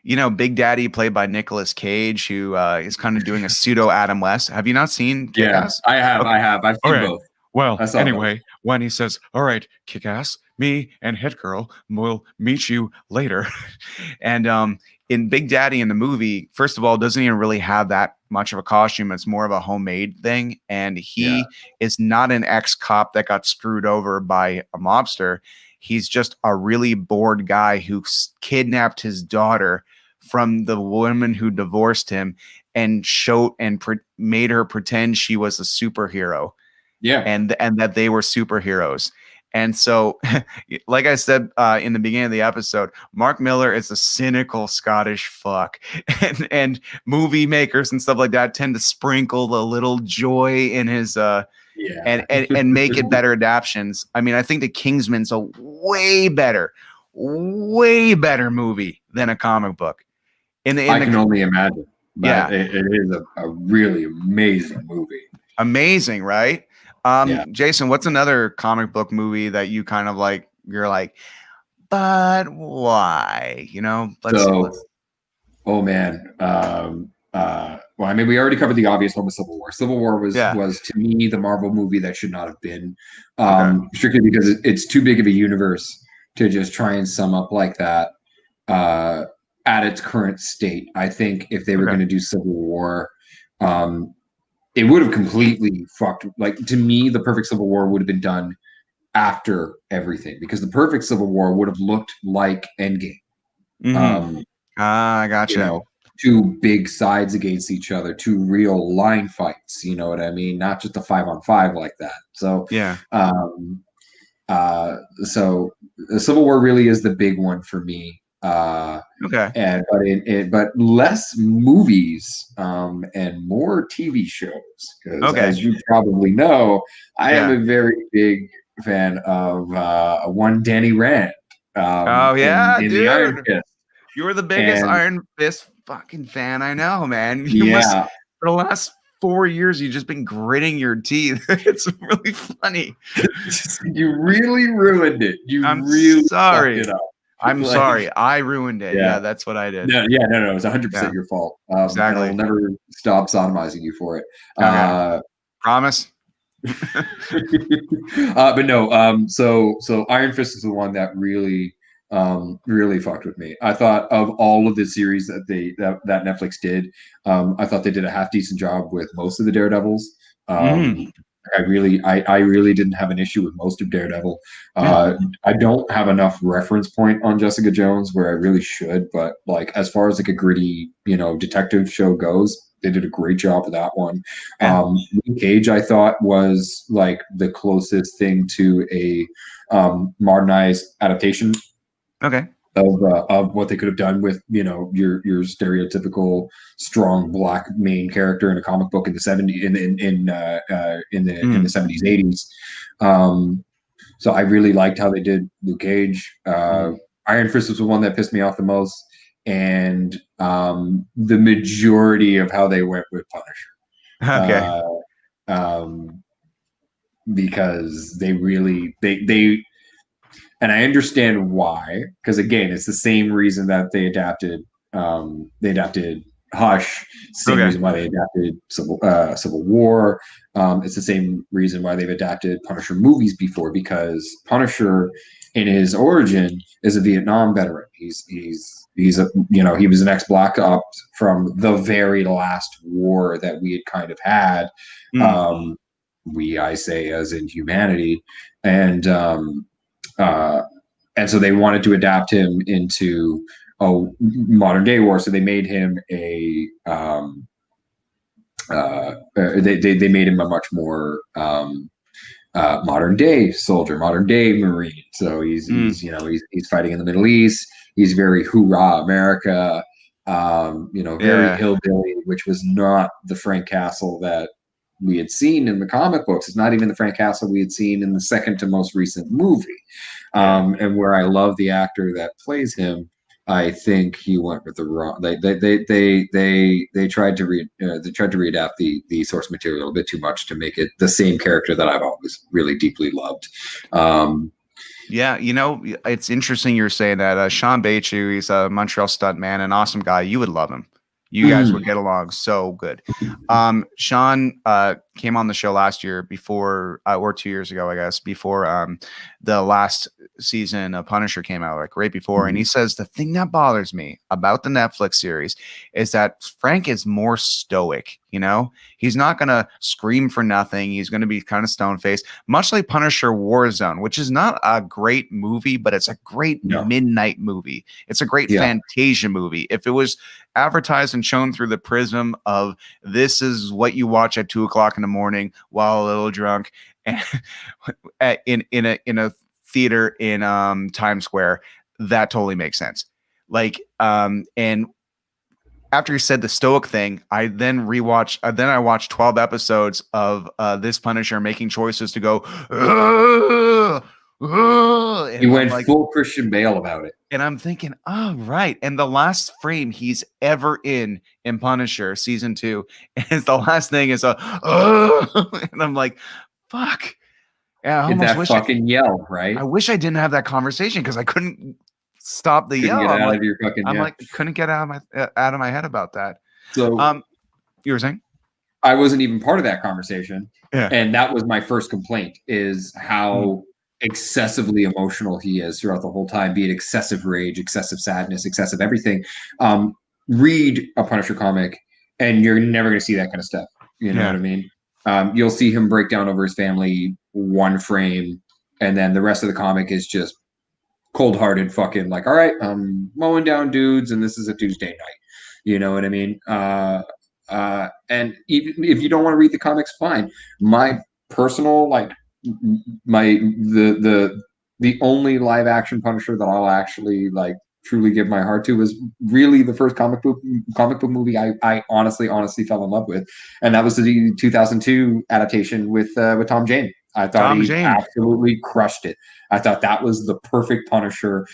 S1: you know, Big Daddy, played by Nicolas Cage, who is kind of doing a pseudo Adam West. Have you not seen Kick-Ass?
S17: Yeah, I have. Okay. I've seen both.
S1: Well, anyway, when he says, all right, Kick-Ass, me and Hit Girl will meet you later. And in Big Daddy in the movie, first of all, doesn't even really have that much of a costume. It's more of a homemade thing. And he is not an ex-cop that got screwed over by a mobster. he's just a really bored guy who kidnapped his daughter from the woman who divorced him and made her pretend she was a superhero.
S17: Yeah.
S1: And that they were superheroes. And so, like I said in the beginning of the episode, Mark Miller is a cynical Scottish fuck. And movie makers and stuff like that tend to sprinkle a little joy in his and make it better adaptions. I mean, I think The Kingsman's a way better movie than a comic book.
S17: I can only imagine. But
S1: yeah,
S17: it is a really amazing movie.
S1: Amazing, right? Jason, what's another comic book movie that you kind of like? You're like, but why? You know,
S17: oh man. Well, I mean, we already covered the obvious one with Civil War. Civil War was to me the Marvel movie that should not have been, strictly because it's too big of a universe to just try and sum up like that at its current state. I think if they were going to do Civil War, it would have completely fucked. Like, to me, the perfect Civil War would have been done after everything, because the perfect Civil War would have looked like Endgame.
S1: I gotcha.
S17: You know, two big sides against each other, two real line fights. You know what I mean? Not just a 5-on-5 like that. So
S1: yeah.
S17: So the Civil War really is the big one for me. But less movies and more TV shows, because as you probably know, I am a very big fan of one Danny Rand. In
S1: dude.
S17: The Iron Fist.
S1: You were the biggest Iron Fist fucking fan I know, man. You must, for the last 4 years, you've just been gritting your teeth. It's really funny.
S17: You really ruined it.
S1: I'm
S17: really
S1: sorry.
S17: fucked it up.
S1: I'm sorry. I ruined it. Yeah, that's what I did.
S17: No, it was 100% your fault.
S1: Exactly.
S17: I will never stop sodomizing you for it.
S1: Promise.
S17: But no. So Iron Fist is the one that really fucked with me. I thought of all of the series that that Netflix did, I thought they did a half decent job with most of the Daredevils. I really didn't have an issue with most of Daredevil. I don't have enough reference point on Jessica Jones where I really should, but like as far as like a gritty, detective show goes, they did a great job with that one. Luke Cage, I thought, was like the closest thing to a modernized adaptation. Of what they could have done with your stereotypical strong black main character in a comic book in the 70s in the 70s 80s. So I really liked how they did Luke Cage. Iron Fist was the one that pissed me off the most, and the majority of how they went with Punisher. Because they really and I understand why, because again, it's the same reason that they adapted Hush, same reason why they adapted Civil War. It's the same reason why they've adapted Punisher movies before, because Punisher, in his origin, is a Vietnam veteran. He was an ex-Black Ops from the very last war that we had kind of had. I say as in humanity, and so they wanted to adapt him into a modern day war. So they made him they made him a much more modern day soldier, modern day Marine. So he's fighting in the Middle East. He's very hoorah America, very hillbilly, which was not the Frank Castle that we had seen in the comic books. It's not even the Frank Castle we had seen in the second to most recent movie. And where I love the actor that plays him, I think he went with the wrong. They tried to readapt the source material a bit too much to make it the same character that I've always really deeply loved.
S1: It's interesting you're saying that. Sean Bachu, he's a Montreal stuntman, an awesome guy. You would love him. You guys would get along so good. Sean, came on the show last year before, or 2 years ago, I guess, before the last season of Punisher came out, like right before. And he says the thing that bothers me about the Netflix series is that Frank is more stoic. You know, he's not going to scream for nothing. He's going to be kind of stone faced, much like Punisher Warzone, which is not a great movie, but it's a great midnight movie. It's a great Fantasia movie. If it was advertised and shown through the prism of this is what you watch at 2 o'clock in the morning while a little drunk and in a theater in Times Square, that totally makes sense. Like and after you said the stoic thing, I then rewatched. I watched 12 episodes of this Punisher making choices to go.
S17: He went like, full Christian Bale about it,
S1: and I'm thinking, oh right. And the last frame he's ever in Punisher season 2 is the last thing is a, and I'm like, fuck.
S17: Yeah, I that fucking yell, right?
S1: I wish I didn't have that conversation because I couldn't stop the yell. I'm like, couldn't get out of my head about that.
S17: So
S1: you were saying?
S17: I wasn't even part of that conversation.
S1: Yeah.
S17: And that was my first complaint is how excessively emotional he is throughout the whole time, be it excessive rage, excessive sadness, excessive everything. Read a Punisher comic and you're never going to see that kind of stuff. You know what I mean? You'll see him break down over his family one frame, and then the rest of the comic is just cold-hearted fucking like, all right, I'm mowing down dudes and this is a Tuesday night. You know what I mean? And even if you don't want to read the comics, fine. My personal, like, the only live action Punisher that I'll actually like truly give my heart to was really the first comic book movie I honestly fell in love with, and that was the 2002 adaptation with Tom Jane. I thought he absolutely crushed it. I thought that was the perfect Punisher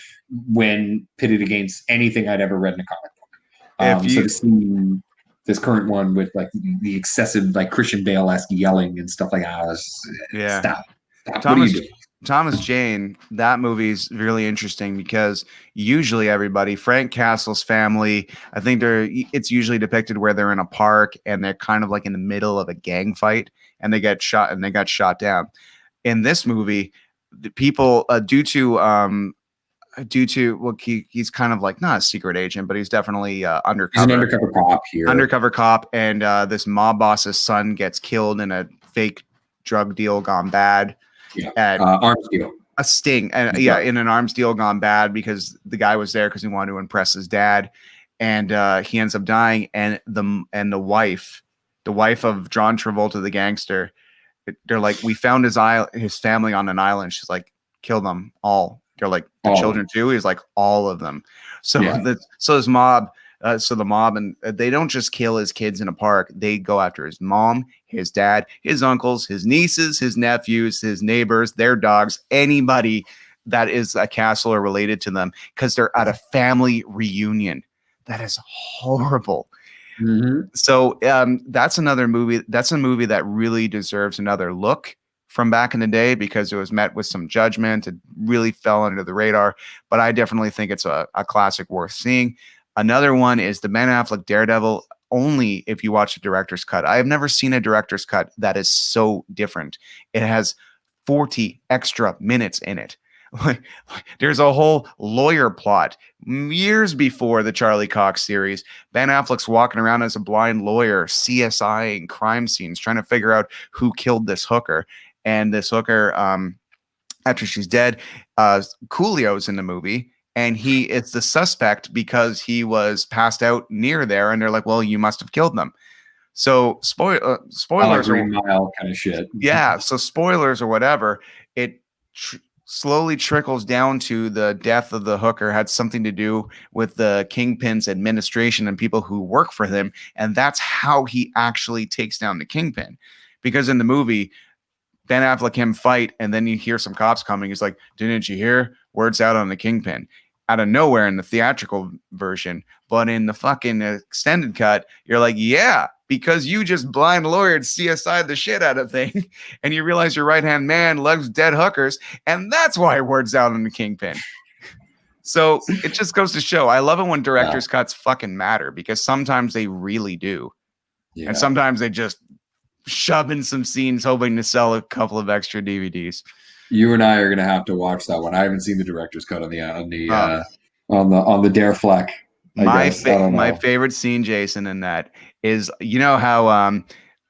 S17: when pitted against anything I'd ever read in a comic book. So to see this current one with like the excessive like Christian Bale-esque yelling and stuff like that, stop.
S1: Thomas Jane, that movie's really interesting because usually everybody, Frank Castle's family, I think it's usually depicted where they're in a park and they're kind of like in the middle of a gang fight and they get shot and they got shot down. In this movie, the people due to well, he's kind of like not a secret agent, but he's definitely undercover.
S17: He's an undercover cop here.
S1: Undercover cop, and this mob boss's son gets killed in a fake drug deal gone bad.
S17: At arms deal,
S1: a sting, and in an arms deal gone bad because the guy was there because he wanted to impress his dad, and he ends up dying. And the wife of John Travolta, the gangster, they're like, we found his family on an island. She's like, kill them all. They're like, the children too. He's like, all of them. So this mob. So the mob, and they don't just kill his kids in a park. They go after his mom, his dad, his uncles, his nieces, his nephews, his neighbors, their dogs, anybody that is a Castle or related to them because they're at a family reunion. That is horrible.
S17: Mm-hmm.
S1: So that's another movie. That's a movie that really deserves another look from back in the day because it was met with some judgment. It really fell under the radar, but I definitely think it's a classic worth seeing. Another one is the Ben Affleck Daredevil, only if you watch the director's cut. I have never seen a director's cut that is so different. It has 40 extra minutes in it. There's a whole lawyer plot. Years before the Charlie Cox series, Ben Affleck's walking around as a blind lawyer, CSI-ing crime scenes, trying to figure out who killed this hooker. And this hooker, after she's dead, Coolio's in the movie. And he is the suspect because he was passed out near there. And they're like, well, you must have killed them. So spoilers
S17: or Mile kind of shit.
S1: Yeah. So spoilers or whatever, it slowly trickles down to the death of the hooker had something to do with the Kingpin's administration and people who work for him. And that's how he actually takes down the Kingpin. Because in the movie, Ben Affleck him fight, and then you hear some cops coming. He's like, didn't you hear? Word's out on the Kingpin. Out of nowhere in the theatrical version. But in the fucking extended cut, you're like, yeah, because you just blind lawyered CSI the shit out of thing. And you realize your right-hand man loves dead hookers. And that's why word's out on the Kingpin. So it just goes to show. I love it when director's cuts fucking matter because sometimes they really do. Yeah. And sometimes they just shoving some scenes, hoping to sell a couple of extra DVDs.
S17: You and I are gonna have to watch that one. I haven't seen the director's cut on the Dare Fleck. I don't
S1: My
S17: know.
S1: favorite scene, Jason, in that is, you know how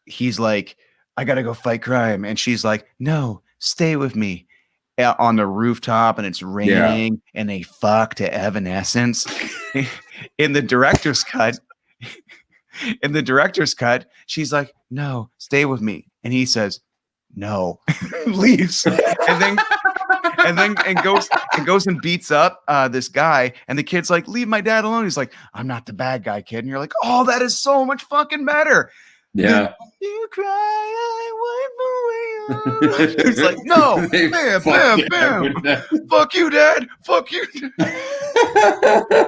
S1: he's like, I gotta go fight crime, and she's like, no, stay with me, on the rooftop, and it's raining, and they fuck to Evanescence. In the director's cut, she's like, no, stay with me, and he says, no, leaves, and goes and beats up this guy, and the kid's like, leave my dad alone. He's like, I'm not the bad guy, kid. And you're like, oh, that is so much fucking better.
S17: Yeah.
S1: You cry, I wipe away. He's like, no, bam, bam, bam. Fuck you, dad. Fuck you.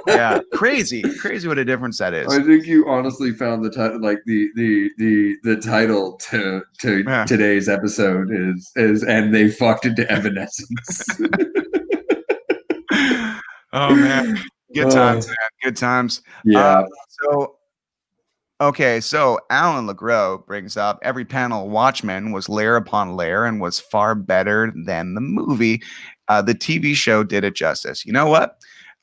S1: Yeah, crazy what a difference that is.
S17: I think you honestly found the title, like the title to today's episode is and they fucked into Evanescence.
S1: Oh man, good times, man. Good times.
S17: Yeah.
S1: So Alan LeGros brings up every panel Watchmen was layer upon layer and was far better than the movie. The TV show did it justice. You know what?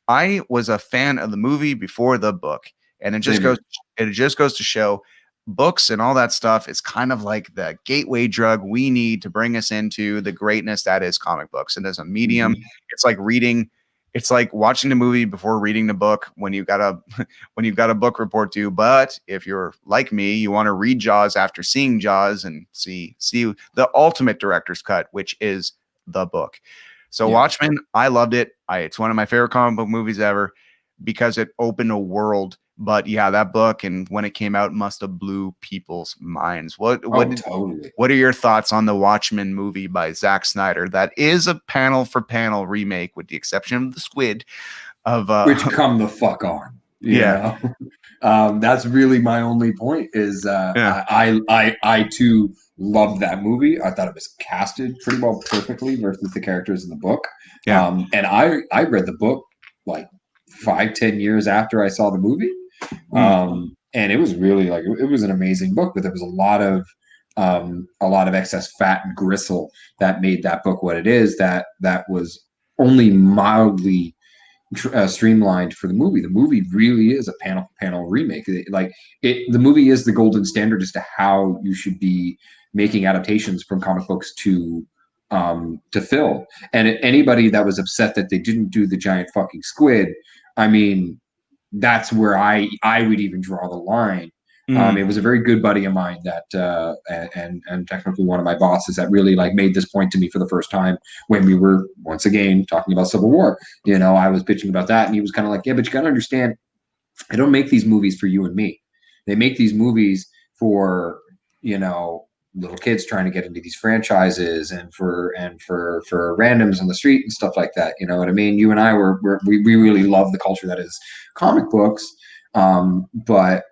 S1: I was a fan of the movie before the book, and it just goes to show books and all that stuff is kind of like the gateway drug we need to bring us into the greatness that is comic books. And as a medium, it's like reading. It's like watching the movie before reading the book when you've got a book report due. But if you're like me, you want to read Jaws after seeing Jaws and see the ultimate director's cut, which is the book. So Watchmen, I loved it. It's one of my favorite comic book movies ever because it opened a world. But yeah, that book, and when it came out, must have blew people's minds.
S17: Totally.
S1: What are your thoughts on the Watchmen movie by Zack Snyder? That is a panel for panel remake, with the exception of the squid.
S17: Which come the fuck on. You know? That's really my only point. Is I too loved that movie. I thought it was casted pretty well, perfectly versus the characters in the book. And I read the book like 5-10 years after I saw the movie. And it was really like, it was an amazing book, but there was a lot of excess fat and gristle that made that book what it is, that was only mildly streamlined for the movie. The movie really is a panel remake. The movie is the golden standard as to how you should be making adaptations from comic books to film. And anybody that was upset that they didn't do the giant fucking squid, I mean, that's where I would even draw the line. It was a very good buddy of mine that and technically one of my bosses that really like made this point to me for the first time when we were once again talking about Civil War. You know, I was bitching about that, and he was kind of like, yeah, but you got to understand, I don't make these movies for you and me. They make these movies for, you know, little kids trying to get into these franchises and for randoms on the street and stuff like that. You know what I mean? You and I we really love the culture that is comic books, but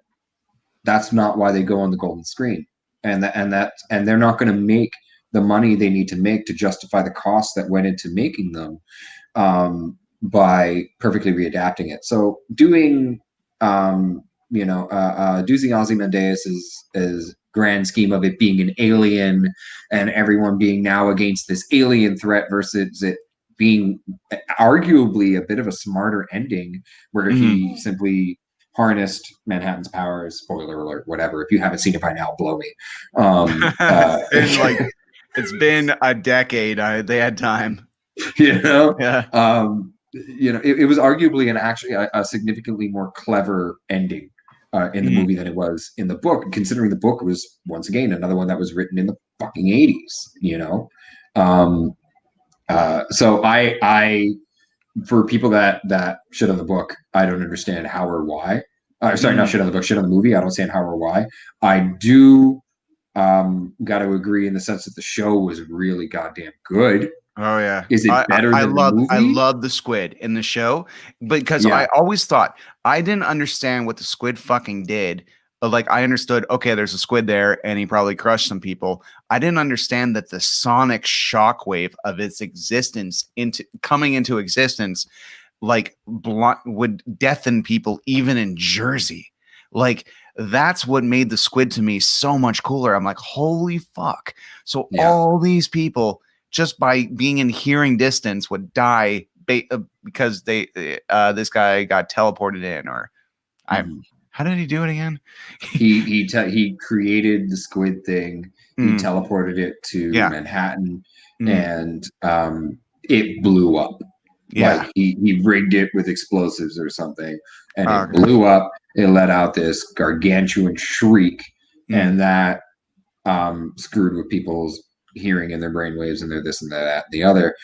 S17: that's not why they go on the golden screen. And they're not going to make the money they need to make to justify the costs that went into making them by perfectly readapting it. So doing Doozy Ozymandias' grand scheme of it being an alien and everyone being now against this alien threat versus it being arguably a bit of a smarter ending where he simply harnessed Manhattan's powers. Spoiler alert, whatever. If you haven't seen it by now, blow me.
S1: It's been a decade. They had time.
S17: You know? Yeah. It was arguably actually a significantly more clever ending in the movie than it was in the book, considering the book was, once again, another one that was written in the fucking 80s, you know? So I for people that shit on the book, I don't understand how or why. Sorry, not shit on the book, shit on the movie. I don't understand how or why. I do got to agree in the sense that the show was really goddamn good.
S1: Oh yeah,
S17: is it better than the movie?
S1: I love the squid in the show because I always thought I didn't understand what the squid fucking did. Like I understood, okay, there's a squid there, and he probably crushed some people. I didn't understand that the sonic shockwave of its existence coming into existence, like would deafen people even in Jersey. Like that's what made the squid to me so much cooler. I'm like, holy fuck. So all these people just by being in hearing distance would die because this guy got teleported in, or how did he do it again?
S17: He created the squid thing. He teleported it to Manhattan, and it blew up. Like he rigged it with explosives or something, and it blew up. It let out this gargantuan shriek, and that screwed with people's hearing and their brainwaves and their this and that and the other.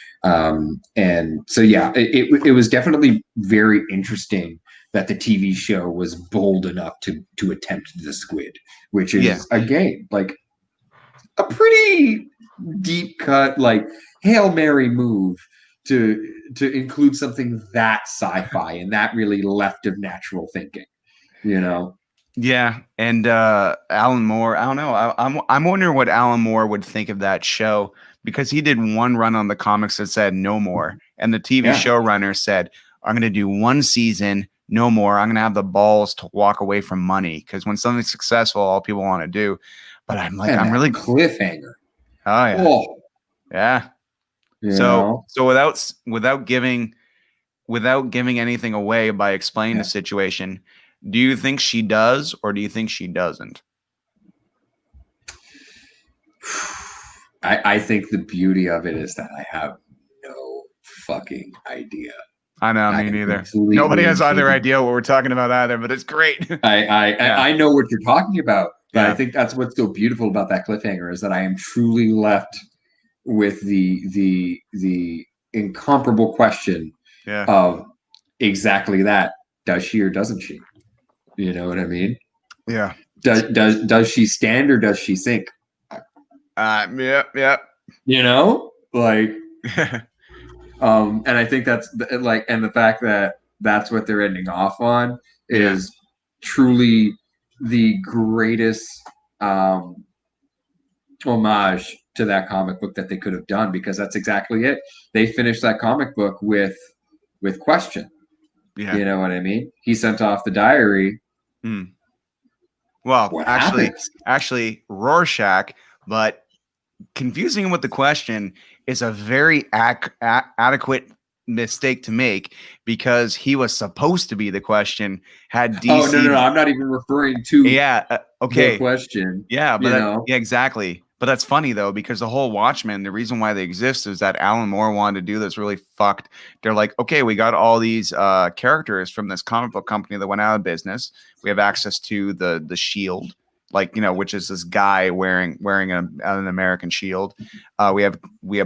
S17: And so it was definitely very interesting that the TV show was bold enough to attempt the squid, which is again like a pretty deep cut, like Hail Mary move to include something that sci-fi and that really left of natural thinking, you know.
S1: Yeah, and Alan Moore, I don't know. I'm wondering what Alan Moore would think of that show, because he did one run on the comics that said no more, and the TV showrunner said, "I'm going to do one season, no more. I'm going to have the balls to walk away from money, because when something's successful, all people want to do." But I'm like, I'm really
S17: cliffhanger.
S1: Oh yeah, yeah. So without giving anything away by explaining the situation, do you think she does, or do you think she doesn't?
S17: I think the beauty of it is that I have no fucking idea.
S1: I know, me neither. Nobody has either idea what we're talking about either, but it's great.
S17: I know what you're talking about, but I think that's what's so beautiful about that cliffhanger is that I am truly left with the incomparable question of exactly that. Does she or doesn't she? You know what I mean?
S1: Yeah.
S17: Does she stand or does she sink?
S1: Yeah.
S17: You know, like, and I think that's like, and the fact that that's what they're ending off on is truly the greatest homage to that comic book that they could have done, because that's exactly it. They finished that comic book with question.
S1: Yeah.
S17: You know what I mean? He sent off the diary.
S1: Well,
S17: what
S1: actually, Rorschach, but confusing him with the question is a very adequate mistake to make, because he was supposed to be the question. Had DC?
S17: Oh no, I'm not even referring to.
S1: Okay.
S17: The question.
S1: Yeah, but exactly. But that's funny though, because the whole Watchmen, the reason why they exist is that Alan Moore wanted to do this really fucked. They're like, okay, we got all these characters from this comic book company that went out of business. We have access to the Shield, like, you know, which is this guy wearing an American shield. We have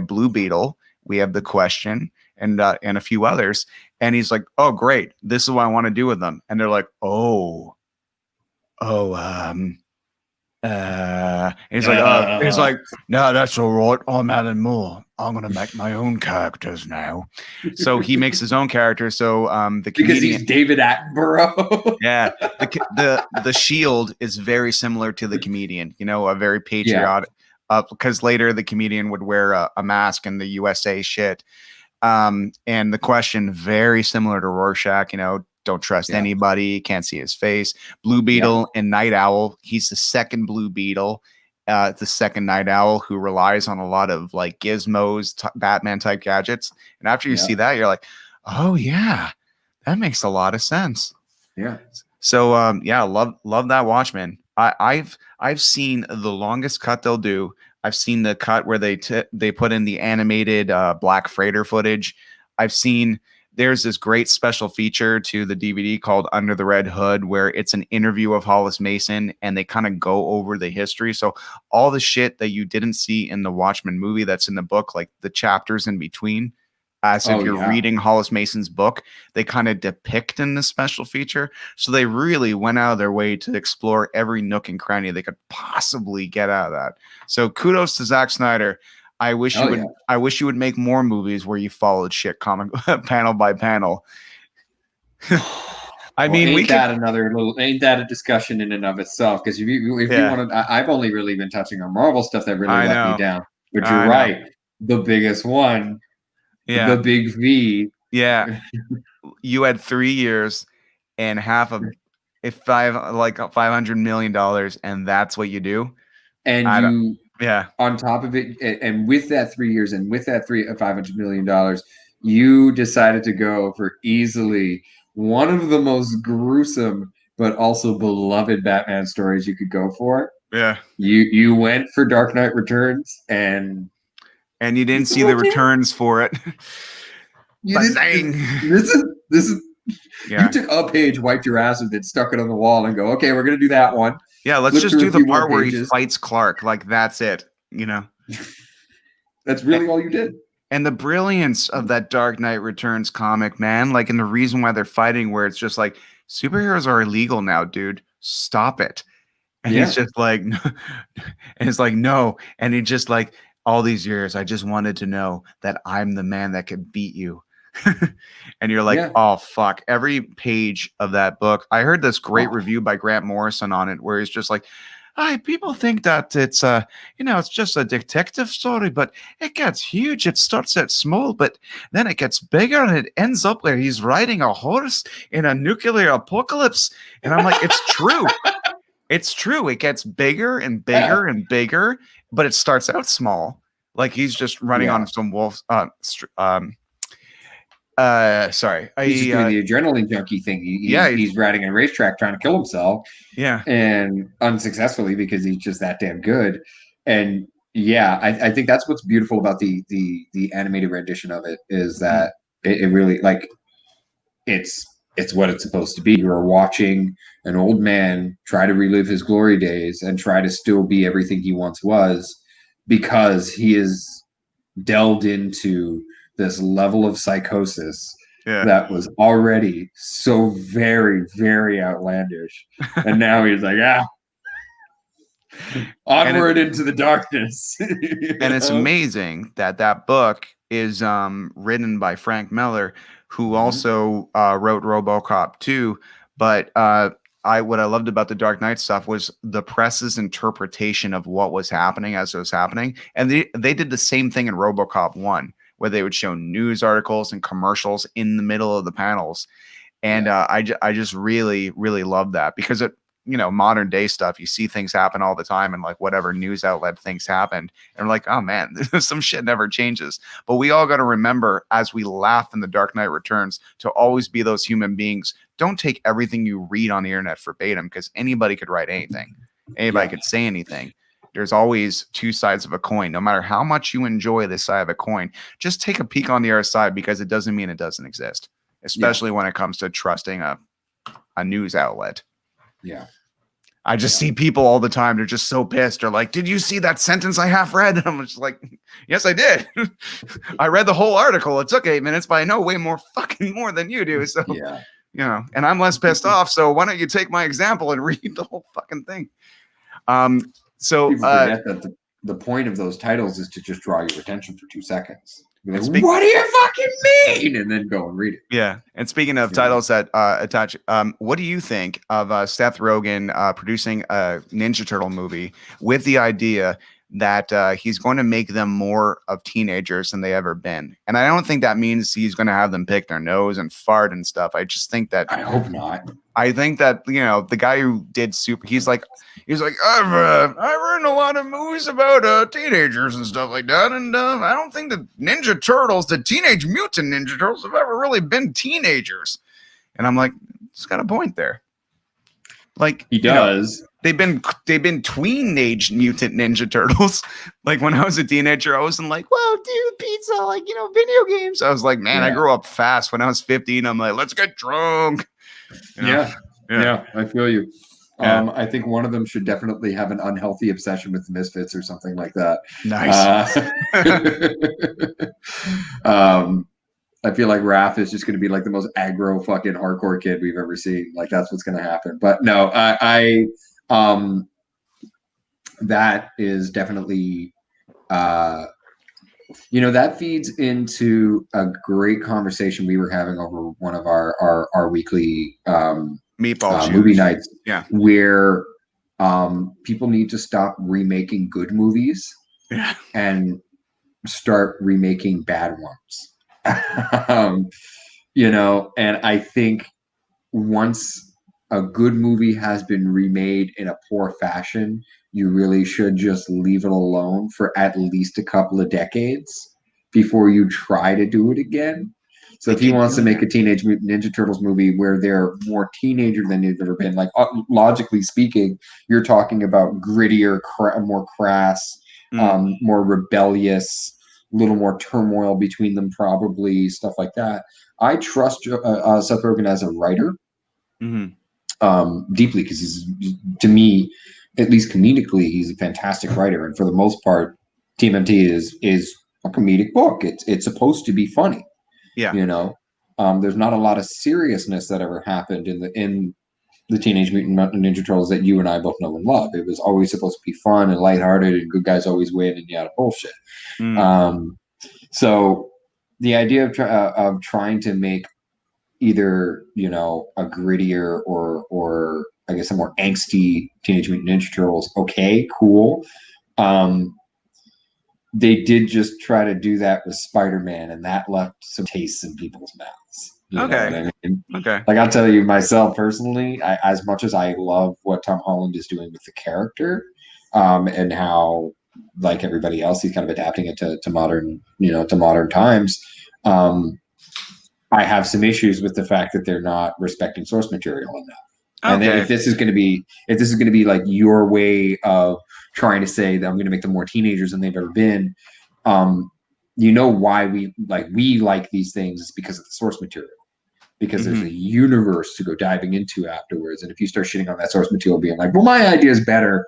S1: Blue Beetle. We have the Question, and a few others. And he's like, oh great, this is what I want to do with them. And they're like, and he's like, no, that's all right. I'm Alan Moore. I'm gonna make my own characters now. So he makes his own character. So the comedian,
S17: because he's David Attenborough.
S1: Yeah, the Shield is very similar to the Comedian. You know, a very patriotic. Because later the Comedian would wear a mask in the USA shit. And the Question, very similar to Rorschach. You know, don't trust anybody, can't see his face. Blue Beetle and Night Owl. He's the second Blue Beetle, the second Night Owl, who relies on a lot of like gizmos, Batman type gadgets. And after you see that, you're like, oh yeah, that makes a lot of sense.
S17: Yeah.
S1: So love that Watchmen. I've seen the longest cut they'll do. I've seen the cut where they put in the animated Black Freighter footage. I've seen there's this great special feature to the DVD called Under the Red Hood, where it's an interview of Hollis Mason and they kind of go over the history. So all the shit that you didn't see in the Watchmen movie that's in the book, like the chapters in between, as if you're reading Hollis Mason's book, they kind of depict in the special feature. So they really went out of their way to explore every nook and cranny they could possibly get out of that. So kudos to Zack Snyder. I wish you would make more movies where you followed shit comic panel by panel.
S17: Ain't that a discussion in and of itself? Because if you want to, I've only really been touching on Marvel stuff that really let me down. But you're right, the biggest one, the big V.
S1: Yeah, you had 3 years and half of if $500 million and that's what you do,
S17: and
S1: I don't.
S17: you
S1: Yeah.
S17: On top of it, and with that 3 years, and with that $500 million, you decided to go for easily one of the most gruesome but also beloved Batman stories you could go for.
S1: Yeah.
S17: You went for Dark Knight Returns, and
S1: you didn't see the returns for it.
S17: You didn't, this is
S1: Yeah.
S17: You took a page, wiped your ass with it, stuck it on the wall, and go, okay, we're gonna do that one.
S1: Yeah, let's
S17: Flip
S1: just
S17: through
S1: do
S17: a
S1: the
S17: few more
S1: part where he
S17: pages.
S1: fights Clark. Like, that's it, you know?
S17: That's really all you did.
S1: And the brilliance of that Dark Knight Returns comic, man, like, and the reason why they're fighting, where it's just like, superheroes are illegal now, dude. Stop it. And he's just like, and it's like, no. And he just like, all these years, I just wanted to know that I'm the man that could beat you. And you're like, oh, fuck. Every page of that book, I heard this great review by Grant Morrison on it, where he's just like, hi, people think that it's it's just a detective story, but it gets huge. It starts out small, but then it gets bigger, and it ends up where he's riding a horse in a nuclear apocalypse. And I'm like, it's true. It's true. It gets bigger and bigger and bigger, but it starts out small. Like, he's just running on some wolves. Sorry.
S17: He's just doing the adrenaline junkie thing. He's riding a racetrack trying to kill himself.
S1: Yeah.
S17: And unsuccessfully, because he's just that damn good. And I think that's what's beautiful about the animated rendition of it, is that it really, like, it's what it's supposed to be. You're watching an old man try to relive his glory days and try to still be everything he once was, because he is delved into this level of psychosis that was already so very, very outlandish. And now he's like, onward into the darkness.
S1: And it's amazing that book is written by Frank Miller, who also wrote RoboCop 2. But what I loved about the Dark Knight stuff was the press's interpretation of what was happening as it was happening. And they did the same thing in RoboCop 1, where they would show news articles and commercials in the middle of the panels. And I just really, really love that, because it, modern day stuff, you see things happen all the time, and like whatever news outlet things happened, and we're like, oh man, some shit never changes. But we all got to remember, as we laugh in the Dark Knight Returns, to always be those human beings. Don't take everything you read on the internet verbatim, because anybody could write anything. Anybody could say anything. There's always two sides of a coin. No matter how much you enjoy this side of a coin, just take a peek on the other side, because it doesn't mean it doesn't exist, especially when it comes to trusting a news outlet.
S17: Yeah.
S1: I just see people all the time. They're just so pissed. They're like, did you see that sentence I half read? And I'm just like, yes, I did. I read the whole article. It took 8 minutes, but I know way more than you do. So, and I'm less pissed off. So why don't you take my example and read the whole fucking thing? So
S17: people forget that the point of those titles is to just draw your attention for 2 seconds. Like, what do you fucking mean? And then go and read it.
S1: Yeah. And speaking of titles that attach, what do you think of Seth Rogen producing a Ninja Turtle movie with the idea that he's going to make them more of teenagers than they ever been? And I don't think that means he's going to have them pick their nose and fart and stuff. I just think that,
S17: I hope not.
S1: I think that, the guy who did he's like, I've written a lot of movies about teenagers and stuff like that, and I don't think the Ninja Turtles, the Teenage Mutant Ninja Turtles, have ever really been teenagers. And I'm like, he's got a point there. Like,
S17: he does.
S1: They've been tween-age Mutant Ninja Turtles. Like, when I was a teenager, I wasn't like, well, dude, pizza, like, video games. I was like, man, I grew up fast. When I was 15, I'm like, let's get drunk.
S17: Yeah, I feel you. I think one of them should definitely have an unhealthy obsession with the Misfits or something like that.
S1: Nice.
S17: I feel like Raph is just going to be like the most aggro fucking hardcore kid we've ever seen. Like, that's what's going to happen. But no, that is definitely, that feeds into a great conversation we were having over one of our weekly
S1: meatball
S17: movie nights.
S1: Yeah,
S17: where people need to stop remaking good movies and start remaking bad ones. And I think once a good movie has been remade in a poor fashion, you really should just leave it alone for at least a couple of decades before you try to do it again. So if he wants to make a Teenage Mutant Ninja Turtles movie where they're more teenager than they've ever been, like logically speaking, you're talking about grittier, more crass, more rebellious, a little more turmoil between them, probably stuff like that. I trust Seth Rogen as a writer deeply because he's, to me, at least comedically, he's a fantastic writer, and for the most part, TMNT is a comedic book. It's supposed to be funny.
S1: Yeah.
S17: You know, there's not a lot of seriousness that ever happened in the Teenage Mutant Ninja Turtles that you and I both know and love. It was always supposed to be fun and lighthearted, and good guys always win, and yada bullshit. So the idea of trying to make either, you know, a grittier or I guess a more angsty Teenage Mutant Ninja Turtles, okay, cool. They did just try to do that with Spider-Man, and that left some tastes in people's mouths. You know what I mean?
S1: Okay.
S17: Like, I'll tell you myself personally, as much as I love what Tom Holland is doing with the character, and how, like everybody else, he's kind of adapting it to modern, you know, to modern times. I have some issues with the fact that they're not respecting source material enough. And then if this is going to be like your way of trying to say that I'm going to make them more teenagers than they've ever been, you know why we like these things is because of the source material, because there's a universe to go diving into afterwards. And if you start shitting on that source material, being like, well, my idea is better,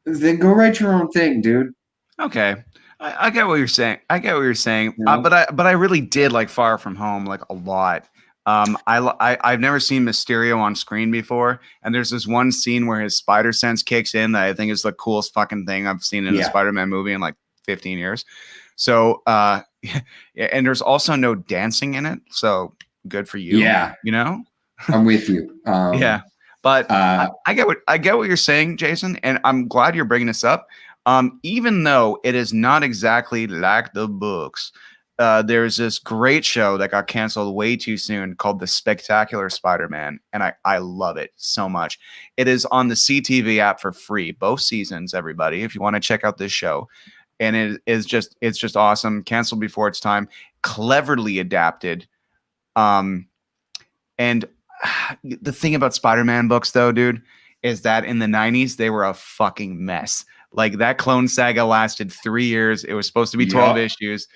S17: then go write your own thing, dude.
S1: Okay. I get what you're saying. But I really did like Far From Home like a lot. I've never seen Mysterio on screen before, and there's this one scene where his spider sense kicks in that I think is the coolest fucking thing I've seen in a Spider-Man movie in like 15 years. So and there's also no dancing in it, so good for you.
S17: Yeah,
S1: you know,
S17: I'm with you.
S1: Yeah, but I get what you're saying, Jason, and I'm glad you're bringing this up. Even though it is not exactly like the books, there's this great show that got canceled way too soon called The Spectacular Spider-Man, and I love it so much. It is on the CTV app for free, both seasons, everybody, if you want to check out this show. And it's just awesome. Canceled before its time, cleverly adapted. And the thing about Spider-Man books, though, dude, is that in the 90s, they were a fucking mess. Like, that Clone Saga lasted 3 years. It was supposed to be 12 issues.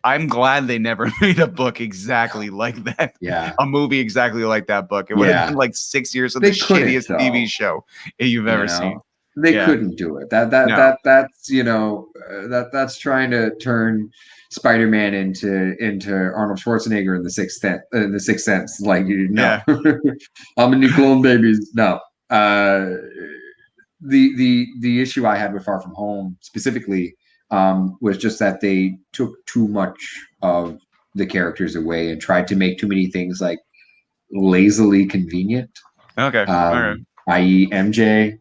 S1: I'm glad they never made a book exactly like that.
S17: Yeah.
S1: A movie exactly like that book. It would have been like 6 years of the shittiest TV show you've ever seen.
S17: They couldn't do it. That's, you know, that's trying to turn Spider-Man into Arnold Schwarzenegger in the Sixth Sense. Like, no. How many clone babies? No. The issue I had with Far From Home specifically was just that they took too much of the characters away and tried to make too many things like lazily convenient.
S1: Okay.
S17: I.e. MJ,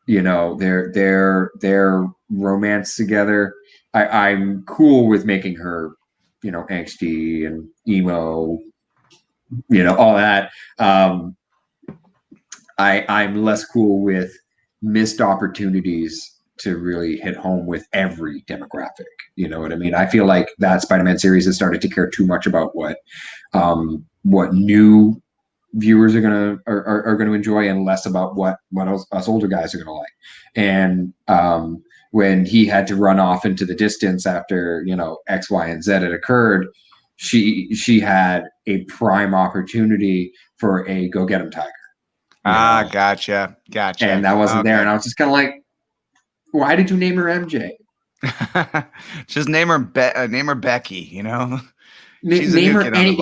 S17: you know, their romance together. I'm cool with making her, you know, angsty and emo, you know, all that. I'm less cool with missed opportunities to really hit home with every demographic. You know what I mean? I feel like that Spider-Man series has started to care too much about what new viewers are gonna enjoy, and less about what us older guys are gonna like. And when he had to run off into the distance after, you know, X, Y, and Z had occurred, she had a prime opportunity for a go get him tiger.
S1: Gotcha.
S17: And that wasn't there. And I was just kind of like, why did you name her MJ?
S1: Just name her Becky, you know?
S17: Name her any.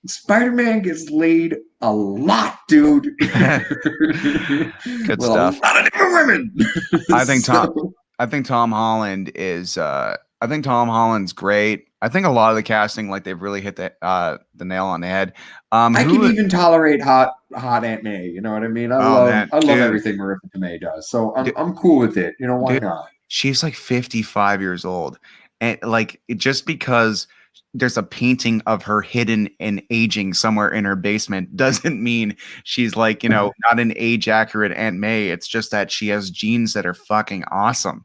S17: Spider-Man gets laid a lot, dude.
S1: Good stuff.
S17: A lot of different women.
S1: I think Tom Holland is I think Tom Holland's great. I think a lot of the casting, like, they've really hit the nail on the head.
S17: I can even tolerate hot Aunt May. You know what I mean? I love everything Marissa Tomei does. So I'm cool with it. You know, why not?
S1: She's like 55 years old, and like, just because there's a painting of her hidden and aging somewhere in her basement doesn't mean she's like, not an age accurate Aunt May. It's just that she has genes that are fucking awesome,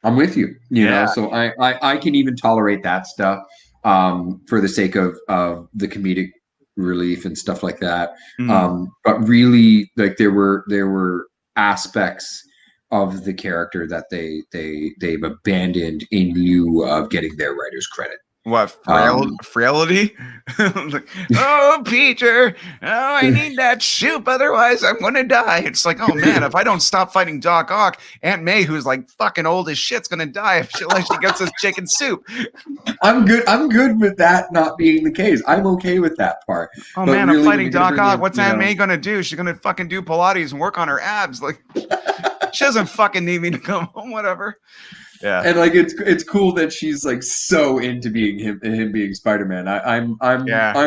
S17: I'm with you, know, so I can even tolerate that stuff for the sake of the comedic relief and stuff like that. But really, like there were aspects of the character that they've abandoned in lieu of getting their writer's credit.
S1: What, frailty? Like, oh, Peter, I need that soup, otherwise I'm gonna die. It's like, oh man, if I don't stop fighting Doc Ock, Aunt May, who's like fucking old as shit's gonna die if she gets this chicken soup.
S17: I'm good with that not being the case. I'm okay with that part.
S1: Oh man, really, I'm fighting Doc Ock. What's Aunt May gonna do? She's gonna fucking do Pilates and work on her abs. Like, she doesn't fucking need me to come home, whatever. Yeah,
S17: and like it's cool that she's like so into being him being Spider-Man. I'm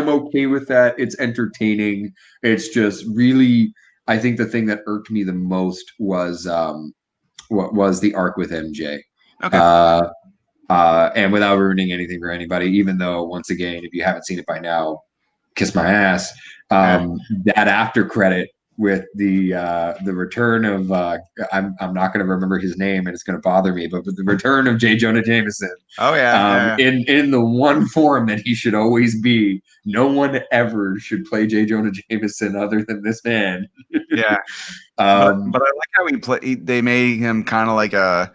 S17: okay with that. It's entertaining. It's just really, I think the thing that irked me the most was what was the arc with MJ.
S1: Okay.
S17: And without ruining anything for anybody, even though once again, if you haven't seen it by now, kiss my ass. That after credit with the return of I'm not going to remember his name and it's going to bother me, but with the return of J. Jonah Jameson.
S1: Oh yeah,
S17: in the one form that he should always be. No one ever should play J. Jonah Jameson other than this man.
S1: Yeah, but I like how he play. They made him kind of like a,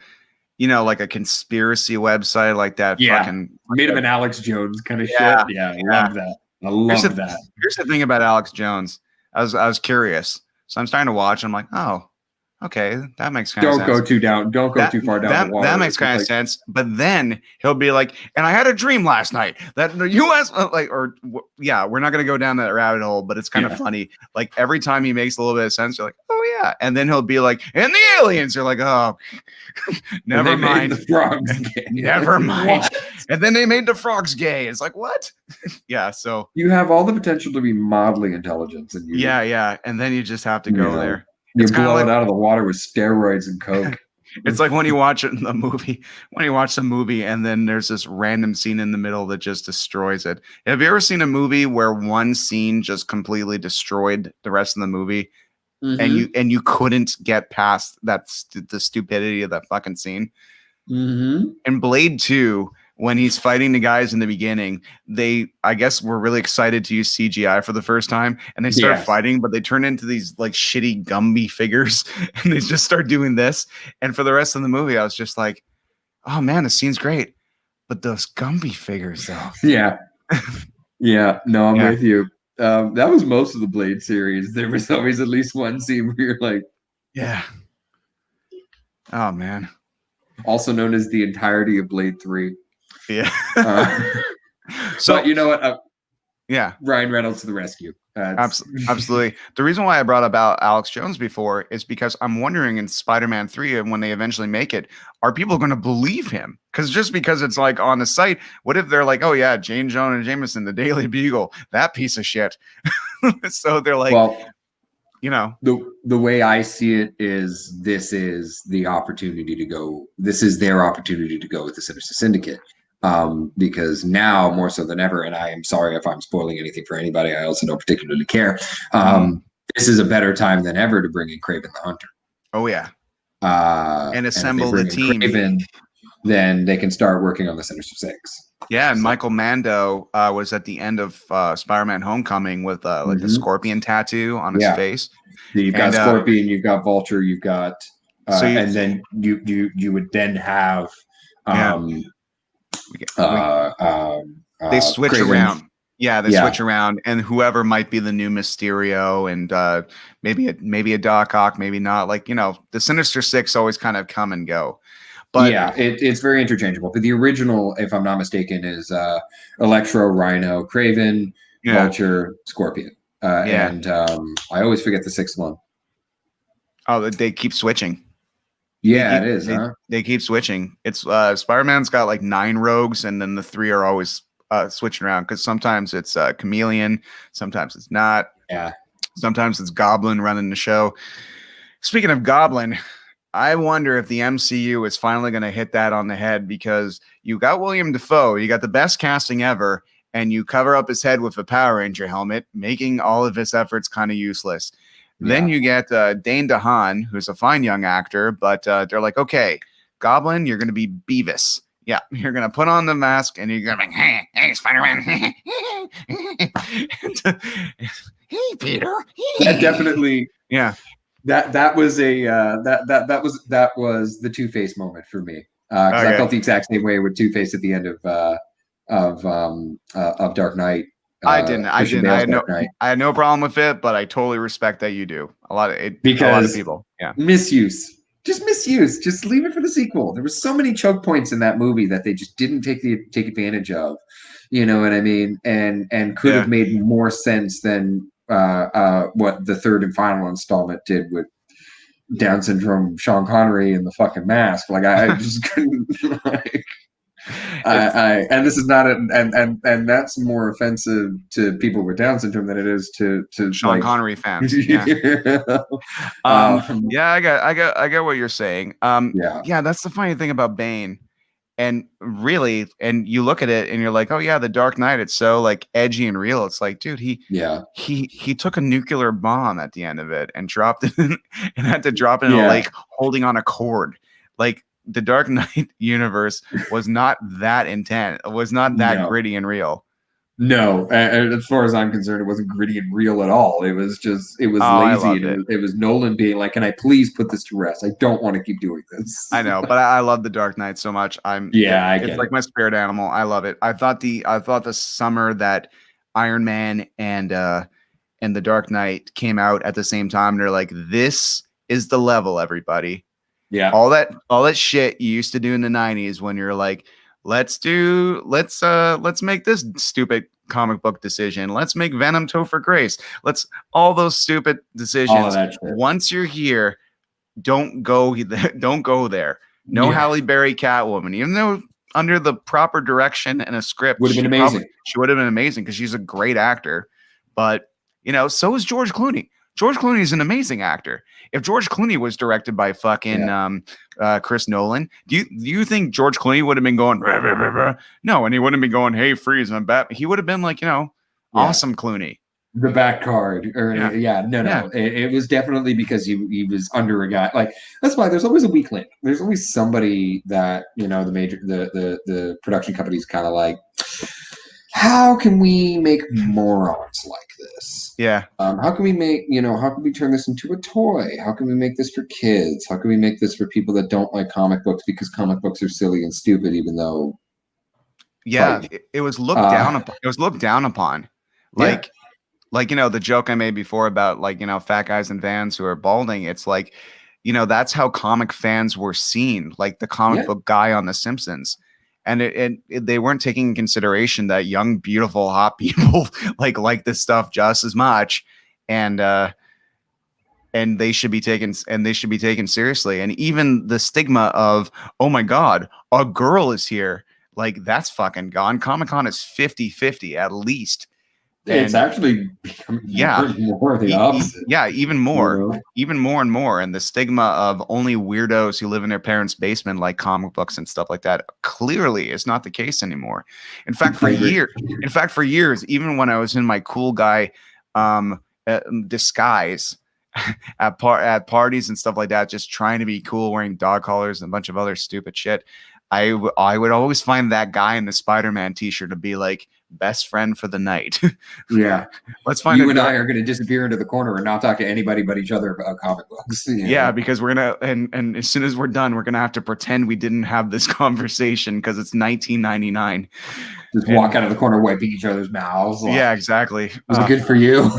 S1: like a conspiracy website, like that.
S17: Yeah,
S1: fucking
S17: made him an Alex Jones kind of shit. Yeah, I love that. I love that.
S1: Here's the thing about Alex Jones. I was curious, so I'm starting to watch. I'm like, oh, okay, that makes kind of sense.
S17: Don't go too far down the water.
S1: That makes kind of sense. But then he'll be like, and I had a dream last night that the U.S. we're not gonna go down that rabbit hole, but it's kind of funny. Like every time he makes a little bit of sense, you're like, oh yeah, and then he'll be like, and the aliens. You're like, oh, never mind.
S17: The frogs gay.
S1: Never mind. What? And then they made the frogs gay. It's like, what? Yeah. So
S17: you have all the potential to be mildly intelligent, and
S1: and then you just have to go there.
S17: You're blowing out of the water with steroids and coke.
S1: It's like when you watch it in the movie, and then there's this random scene in the middle that just destroys it. Have you ever seen a movie where one scene just completely destroyed the rest of the movie, and you couldn't get past the stupidity of that fucking scene? In Blade 2, when he's fighting the guys in the beginning, I guess were really excited to use CGI for the first time, and they start fighting, but they turn into these like shitty Gumby figures, and they just start doing this. And for the rest of the movie, I was just like, oh man, the scene's great, but those Gumby figures though.
S17: No, I'm with you. That was most of the Blade series. There was always at least one scene where you're like,
S1: oh man.
S17: Also known as the entirety of Blade 3.
S1: Yeah.
S17: So but you know what?
S1: Yeah.
S17: Ryan Reynolds to the rescue.
S1: Absolutely. The reason why I brought about Alex Jones before is because I'm wondering in Spider-Man 3, and when they eventually make it, are people going to believe him? Because just because it's like on the site, what if they're like, oh yeah, J. Jonah Jameson, the Daily Bugle, that piece of shit. So they're like,
S17: the way I see it is this is the opportunity to go. This is their opportunity to go with the Sinister Syndicate. Because now more so than ever, and I am sorry if I'm spoiling anything for anybody, I also don't particularly care. This is a better time than ever to bring in Kraven the Hunter.
S1: Oh yeah. And assemble the team.
S17: Kraven, then they can start working on the Sinister Six.
S1: Yeah, and Michael Mando was at the end of Spider-Man Homecoming with like the scorpion tattoo on his face.
S17: So you've got Scorpion, you've got Vulture, you've got and then you would then have
S1: they switch
S17: Kraven.
S1: Around. Yeah, they switch around, and whoever might be the new Mysterio, and maybe a Doc Ock, maybe not. Like the Sinister Six always kind of come and go. But
S17: it's very interchangeable. But the original, if I'm not mistaken, is Electro, Rhino, Kraven, Vulture, Scorpion, and I always forget the sixth one.
S1: Oh, they keep switching.
S17: They
S1: keep switching. It's Spider-Man's got like 9 rogues, and then the 3 are always switching around because sometimes it's Chameleon, sometimes it's not.
S17: Yeah.
S1: Sometimes it's Goblin running the show. Speaking of Goblin, I wonder if the MCU is finally going to hit that on the head, because you got William Dafoe, you got the best casting ever, and you cover up his head with a Power Ranger helmet, making all of his efforts kind of useless. Then you get Dane DeHaan, who's a fine young actor, but they're like, okay, Goblin, you're going to be Beavis. Yeah, you're going to put on the mask and you're going to be like, hey, Spider-Man. Hey, Peter.
S17: That definitely,
S1: yeah.
S17: That was a that was the Two-Face moment for me, because I felt the exact same way with Two-Face at the end of Dark Knight.
S1: I didn't. I had no problem with it, but I totally respect that you do. A lot of people. Yeah.
S17: Misuse. Just leave it for the sequel. There were so many choke points in that movie that they just didn't take advantage of. You know what I mean? And could have made more sense than what the third and final installment did with Down syndrome Sean Connery and the fucking mask. Like I just couldn't. Like, and this is not and that's more offensive to people with Down syndrome than it is to
S1: Sean Connery fans. Yeah. I get what you're saying. That's the funny thing about Bane. And really, and you look at it and you're like, oh yeah, the Dark Knight, it's so like edgy and real. It's like, dude, he took a nuclear bomb at the end of it and dropped it and had to drop it in a lake holding on a cord. Like, the Dark Knight universe was not that intense. It was not that gritty and real.
S17: No, and as far as I'm concerned, it wasn't gritty and real at all. It was lazy. It was Nolan being like, "Can I please put this to rest? I don't want to keep doing this."
S1: I know, but I love the Dark Knight so much. It's like my spirit animal. I love it. I thought the summer that Iron Man and the Dark Knight came out at the same time, they're like, "This is the level, everybody."
S17: Yeah.
S1: All that shit you used to do in the 90s when you're like, let's make this stupid comic book decision. Let's make Venom Topher Grace. All those stupid decisions. Once you're here, don't go there. No Halle Berry Catwoman, even though under the proper direction and a script
S17: would have been amazing.
S1: She would have been amazing because she's a great actor. But so is George Clooney. George Clooney is an amazing actor. If George Clooney was directed by fucking Chris Nolan, do you think George Clooney would have been going rah, rah, rah, rah? No, and he wouldn't be going, hey, freeze, I'm Batman. He would have been like, awesome Clooney.
S17: The back card. No. It was definitely because he was under a guy. Like, that's why there's always a weak link. There's always somebody that, the production company's kind of like, how can we make morons like this?
S1: Yeah.
S17: How can we turn this into a toy? How can we make this for kids? How can we make this for people that don't like comic books because comic books are silly and stupid, even though.
S1: Yeah, it was looked down upon. It was looked down upon. Like the joke I made before about fat guys in vans who are balding. It's like, that's how comic fans were seen, like the comic book guy on The Simpsons. And they weren't taking in consideration that young, beautiful, hot people like this stuff just as much, and they should be taken seriously. And even the stigma of, oh my God, a girl is here, like that's fucking gone. Comic-Con is 50-50 at least.
S17: It's actually becoming more the opposite.
S1: Even more and more. And the stigma of only weirdos who live in their parents' basement like comic books and stuff like that clearly is not the case anymore. In fact, for years, even when I was in my cool guy disguise at parties and stuff like that, just trying to be cool, wearing dog collars and a bunch of other stupid shit, I would always find that guy in the Spider-Man t-shirt to be like, best friend for the night.
S17: Yeah.
S1: Let's find
S17: you and I are going to disappear into the corner and not talk to anybody but each other about comic books.
S1: Yeah, because we're going to, and as soon as we're done, we're going to have to pretend we didn't have this conversation because it's 1999.
S17: Just walk out of the corner wiping each other's mouths.
S1: Yeah, exactly.
S17: Was it good for you?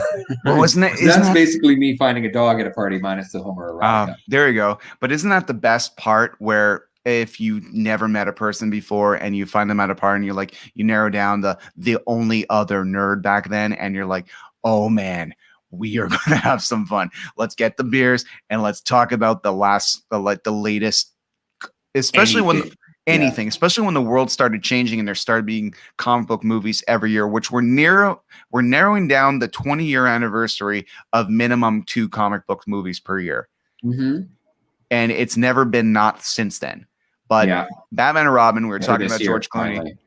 S1: Well,
S17: That's basically me finding a dog at a party minus the homoerotica.
S1: There you go. But isn't that the best part where if you never met a person before and you find them at a party and you're like, you narrow down the only other nerd back then and you're like, oh man, we are going to have some fun. Let's get the beers and let's talk about the latest, especially especially when the world started changing and there started being comic book movies every year, which we're narrowing down the 20-year anniversary of minimum 2 comic book movies per year.
S17: Mm-hmm.
S1: and it's never been not since then. But Batman and Robin, we were talking about George Clooney.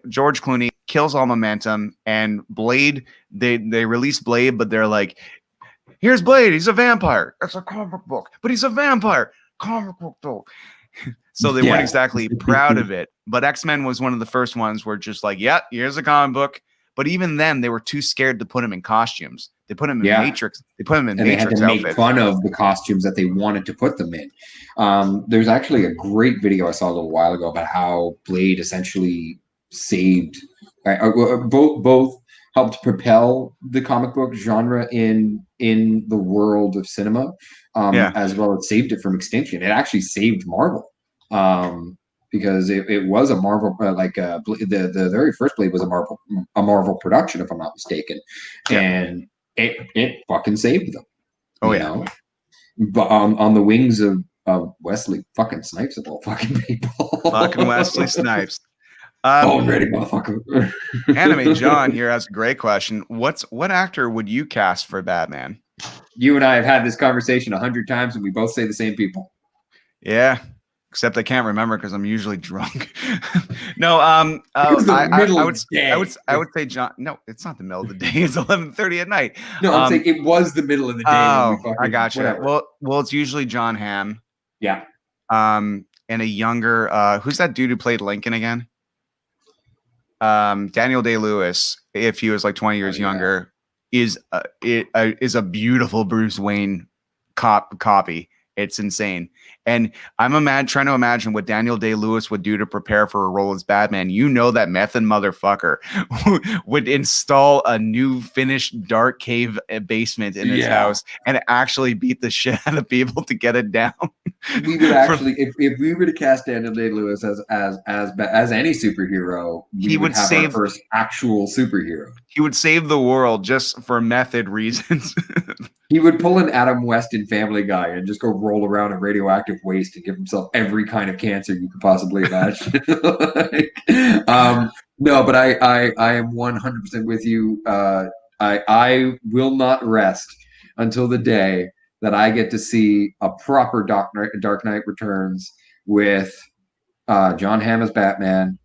S1: George Clooney kills all momentum, and Blade, they release Blade, but they're like, here's Blade, he's a vampire. It's a comic book, but he's a vampire. Comic book though. So they weren't exactly proud of it. But X-Men was one of the first ones where just like, yeah, here's a comic book. But even then, they were too scared to put him in costumes. They put him in Matrix. They put him in Matrix
S17: they had to make fun of the costumes that they wanted to put them in. There's actually a great video I saw a little while ago about how Blade essentially saved, both helped propel the comic book genre in the world of cinema, as well as saved it from extinction. It actually saved Marvel. Because it was a Marvel, the very first Blade was a Marvel production, if I'm not mistaken, and it fucking saved them. You know? But on the wings of Wesley fucking Snipes of all fucking people.
S1: Fucking Wesley Snipes.
S17: Ready, motherfucker.
S1: Anime John here asks a great question. What actor would you cast for Batman?
S17: You and I have had this conversation 100 times, and we both say the same people.
S1: Yeah. Except I can't remember because I'm usually drunk. No, I would say John. No, it's not the middle of the day. It's 11:30 at night.
S17: No, I'm saying it was the middle of the day.
S1: I got you. Well, it's usually John Hamm.
S17: Yeah.
S1: And a younger. Who's that dude who played Lincoln again? Daniel Day-Lewis, if he was like 20 years younger, is a beautiful Bruce Wayne copy. It's insane. And I'm trying to imagine what Daniel Day-Lewis would do to prepare for a role as Batman. You know that method motherfucker would install a new finished dark cave basement in his house and actually beat the shit out of people to get it down.
S17: We would actually, if we were to cast Daniel Day-Lewis as any superhero, he would have our first actual superhero.
S1: He would save the world just for method reasons.
S17: He would pull an Adam West in Family Guy and just go roll around in radioactive waste and give himself every kind of cancer you could possibly imagine. No, but I am 100% with you. I will not rest until the day that I get to see a proper Dark Knight Returns with John Hamm as Batman,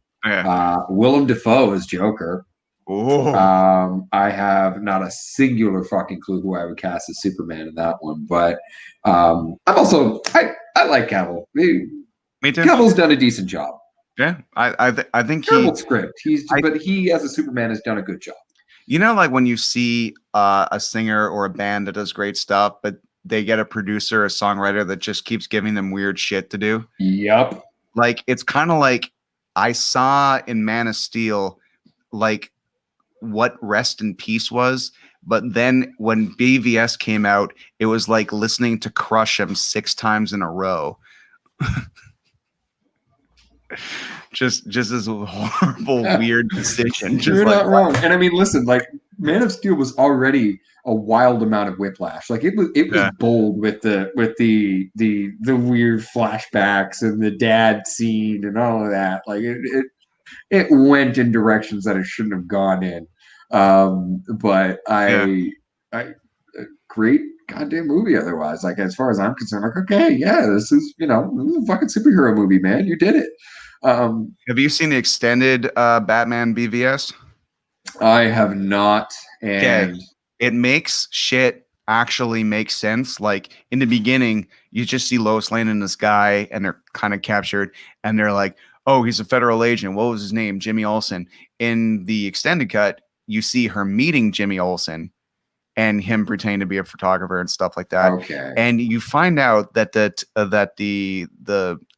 S17: Willem Dafoe as Joker. I have not a singular fucking clue who I would cast as Superman in that one, but I'm also I like Cavill.
S1: Me too.
S17: Cavill's done a decent job.
S1: Yeah, I think
S17: terrible script. But he as a Superman has done a good job.
S1: You know, like when you see a singer or a band that does great stuff, but they get a producer, a songwriter that just keeps giving them weird shit to do.
S17: Yep.
S1: Like it's kind of like I saw in Man of Steel, like what Rest in Peace was, but then when BVS came out, it was like listening to Crush 'Em 6 times in a row. just this horrible weird decision.
S17: You're not wrong. And I mean, listen, like Man of Steel was already a wild amount of whiplash. Like it was bold with the weird flashbacks and the dad scene and all of that. Like it went in directions that it shouldn't have gone in. But I great goddamn movie otherwise. Like as far as I'm concerned, like okay, yeah, this is a fucking superhero movie, man. You did it.
S1: Have you seen the extended Batman BVS?
S17: I have not, and
S1: it makes shit actually make sense. Like in the beginning, you just see Lois Lane and this guy, and they're kind of captured, and they're like, "Oh, he's a federal agent. What was his name? Jimmy Olsen." In the extended cut, you see her meeting Jimmy Olsen and him pretending to be a photographer and stuff like that.
S17: Okay.
S1: And you find out that the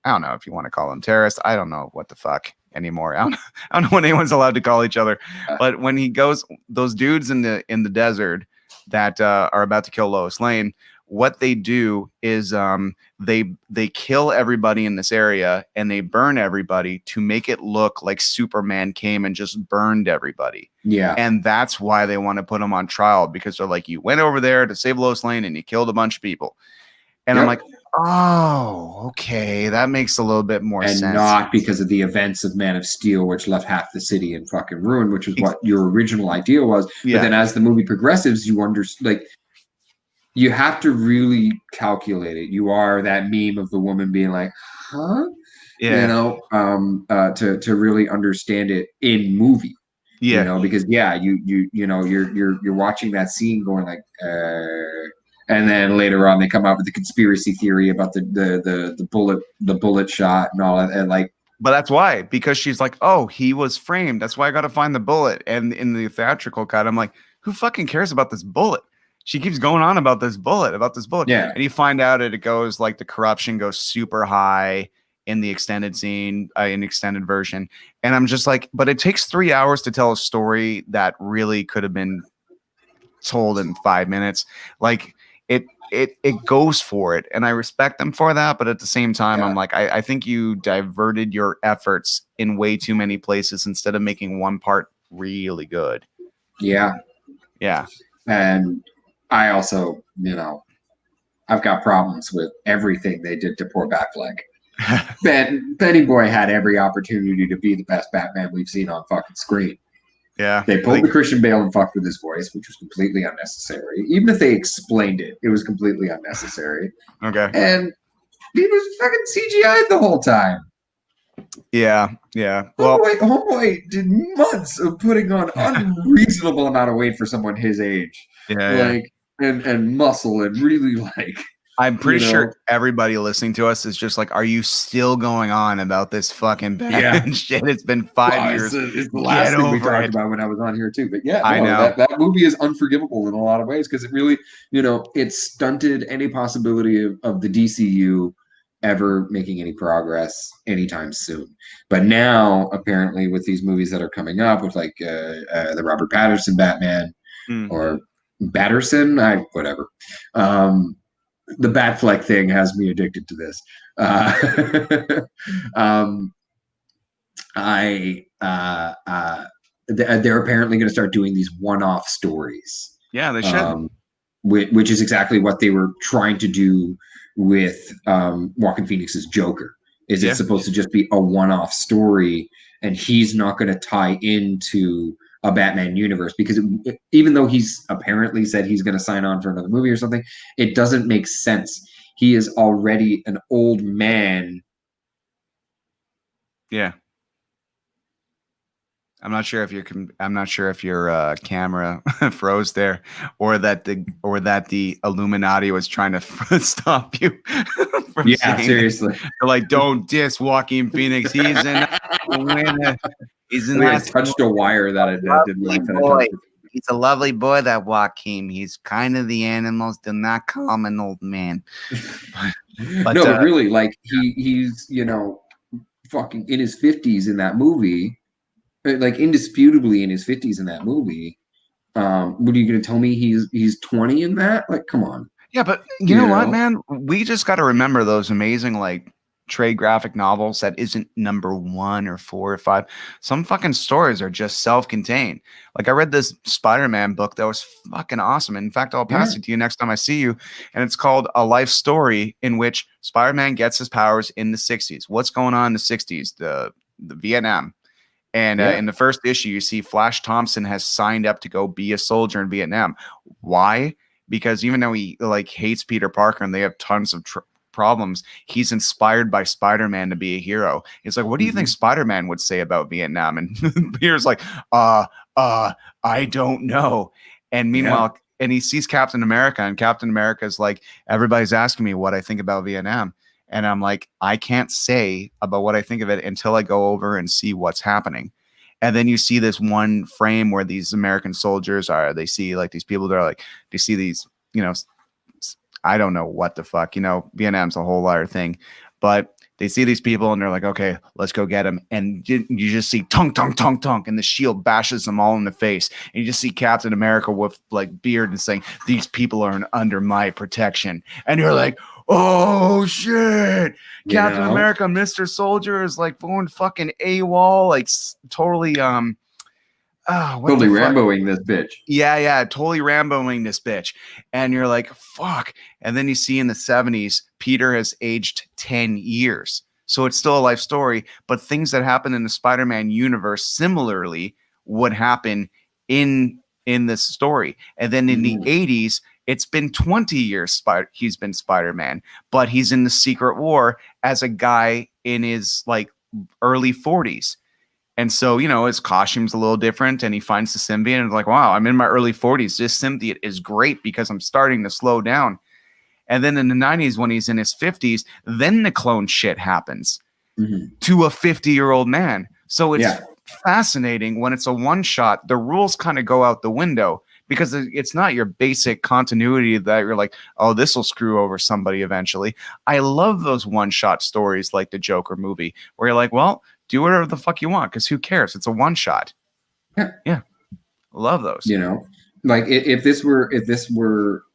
S1: I don't know if you want to call them terrorists. I don't know what the fuck anymore. I don't know what anyone's allowed to call each other. But when he goes, those dudes in the desert that are about to kill Lois Lane, what they do is they kill everybody in this area and they burn everybody to make it look like Superman came and just burned everybody.
S17: Yeah.
S1: And that's why they want to put him on trial, because they're like, you went over there to save Lois Lane and you killed a bunch of people. And I'm like, oh, okay, that makes a little bit more sense.
S17: And not because of the events of Man of Steel, which left half the city in fucking ruin, which is what your original idea was.
S1: Yeah.
S17: But then as the movie progresses, you you have to really calculate it. You are that meme of the woman being like, huh?
S1: Yeah.
S17: To really understand it in movie.
S1: Yeah.
S17: Because you're watching that scene going like, and then later on they come out with the conspiracy theory about the bullet shot and all that, and like.
S1: But that's why, because she's like, oh, he was framed. That's why I got to find the bullet. And in the theatrical cut, I'm like, who fucking cares about this bullet? She keeps going on about this bullet.
S17: Yeah.
S1: And you find out it goes like the corruption goes super high in the extended scene, in the extended version. And I'm just like, but it takes 3 hours to tell a story that really could have been told in 5 minutes. Like it goes for it, and I respect them for that. But at the same time, I'm like, I think you diverted your efforts in way too many places instead of making one part really good.
S17: Yeah. And I also, I've got problems with everything they did to poor Batfleck. Benny Boy had every opportunity to be the best Batman we've seen on fucking screen.
S1: Yeah.
S17: They pulled the Christian Bale and fucked with his voice, which was completely unnecessary. Even if they explained it, it was completely unnecessary.
S1: Okay.
S17: And he was fucking CGI'd the whole time.
S1: Yeah. Well,
S17: Homeboy did months of putting on unreasonable amount of weight for someone his age. And muscle and really
S1: I'm pretty sure everybody listening to us is just like, are you still going on about this fucking Batman shit? It's been 5 years.
S17: It's the last thing we talked about when I was on here too. But yeah,
S1: I know
S17: that movie is unforgivable in a lot of ways because it really, it stunted any possibility of the DCU ever making any progress anytime soon. But now, apparently, with these movies that are coming up, with like the Robert Pattinson Batman or Batterson, whatever. The Batfleck thing has me addicted to this. They're apparently going to start doing these one-off stories.
S1: Yeah, they should.
S17: Which is exactly what they were trying to do with Joaquin Phoenix's Joker. It's supposed to just be a one-off story, and he's not going to tie into a Batman universe because even though he's apparently said he's going to sign on for another movie or something, it doesn't make sense. He is already an old man.
S1: Yeah. I'm not sure if your camera froze there, or that the Illuminati was trying to stop you. From
S17: Seriously.
S1: They're like, don't diss Joaquin Phoenix. He's in.
S17: I touched a wire that I didn't like.
S1: He's a lovely boy, that Joaquin. He's kind of the animals. Do not call him an old man.
S17: But really, like he's fucking in his 50s in that movie. Like indisputably in his 50s in that movie. What are you going to tell me he's 20 in that? Like, come on.
S1: Yeah, but you know what, man? We just got to remember those amazing trade graphic novels that isn't number 1 or 4 or 5. Some fucking stories are just self-contained. Like I read this Spider-Man book that was fucking awesome. In fact, I'll pass it to you next time I see you. And it's called A Life Story, in which Spider-Man gets his powers in the 60s. What's going on in the 60s? The Vietnam. And in the first issue, you see Flash Thompson has signed up to go be a soldier in Vietnam. Why? Because even though he hates Peter Parker and they have tons of problems, he's inspired by Spider-Man to be a hero. He's like, what do you think Spider-Man would say about Vietnam? And Peter's like, I don't know. And meanwhile, and he sees Captain America, and Captain America's like, everybody's asking me what I think about Vietnam. And I'm like, I can't say about what I think of it until I go over and see what's happening. And then you see this one frame where these American soldiers they see these people that are like, they see these, I don't know what the fuck, Vietnam's a whole other thing, but they see these people and they're like, okay, let's go get them. And you just see tonk, tonk, tonk, tonk, and the shield bashes them all in the face. And you just see Captain America with beard and saying, these people are under my protection. And you're like, oh shit, Captain America, Mr. Soldier is going fucking AWOL, totally
S17: totally Ramboing this bitch.
S1: Yeah, totally Ramboing this bitch. And you're like, fuck. And then you see in the 70s, Peter has aged 10 years. So it's still a life story, but things that happen in the Spider-Man universe similarly would happen in this story. And then in the 80s, It's been 20 years he's been Spider-Man, but he's in the Secret War as a guy in his like early 40s. And so, his costume's a little different, and he finds the symbiote and like, wow, I'm in my early 40s. This symbiote is great because I'm starting to slow down. And then in the 90s, when he's in his 50s, then the clone shit happens to a 50-year-old man. So it's fascinating when it's a one shot. The rules kind of go out the window because it's not your basic continuity that you're like, oh, this will screw over somebody eventually. I love those one shot stories like the Joker movie where you're like, well, do whatever the fuck you want because who cares? It's a one shot. Yeah. Love those.
S17: Like if this were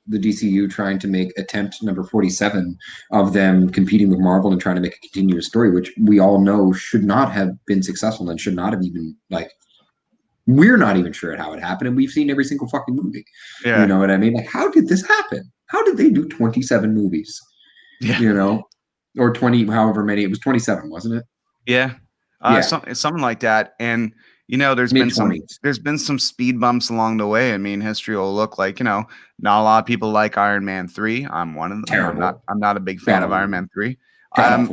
S17: the DCU trying to make attempt number 47 of them competing with Marvel and trying to make a continuous story, which we all know should not have been successful and should not have even we're not even sure how it happened, and we've seen every single fucking movie.
S1: Yeah.
S17: You know what I mean? Like, how did this happen? How did they do 27 movies?
S1: Yeah.
S17: Or 20, however many. It was 27, wasn't it?
S1: Yeah. Something like that. And there's been some speed bumps along the way. I mean, history will look like, not a lot of people like Iron Man 3. I'm one of them.
S17: Terrible.
S1: I'm not a big fan of Iron Man 3. I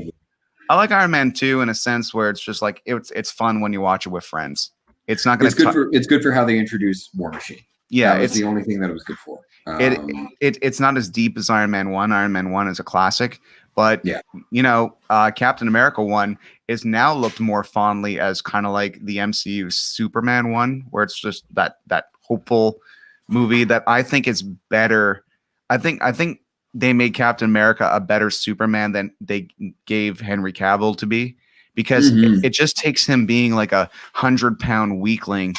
S1: like Iron Man 2 in a sense where it's just like it's fun when you watch it with friends. It's not going
S17: to it's good for how they introduce War Machine.
S1: Yeah,
S17: that was the only thing that it was good for.
S1: It's not as deep as Iron Man 1. Iron Man 1 is a classic, but Captain America 1 is now looked more fondly as kind of like the MCU Superman 1, where it's just that hopeful movie that I think is better. I think they made Captain America a better Superman than they gave Henry Cavill to be, because it just takes him being like 100-pound weakling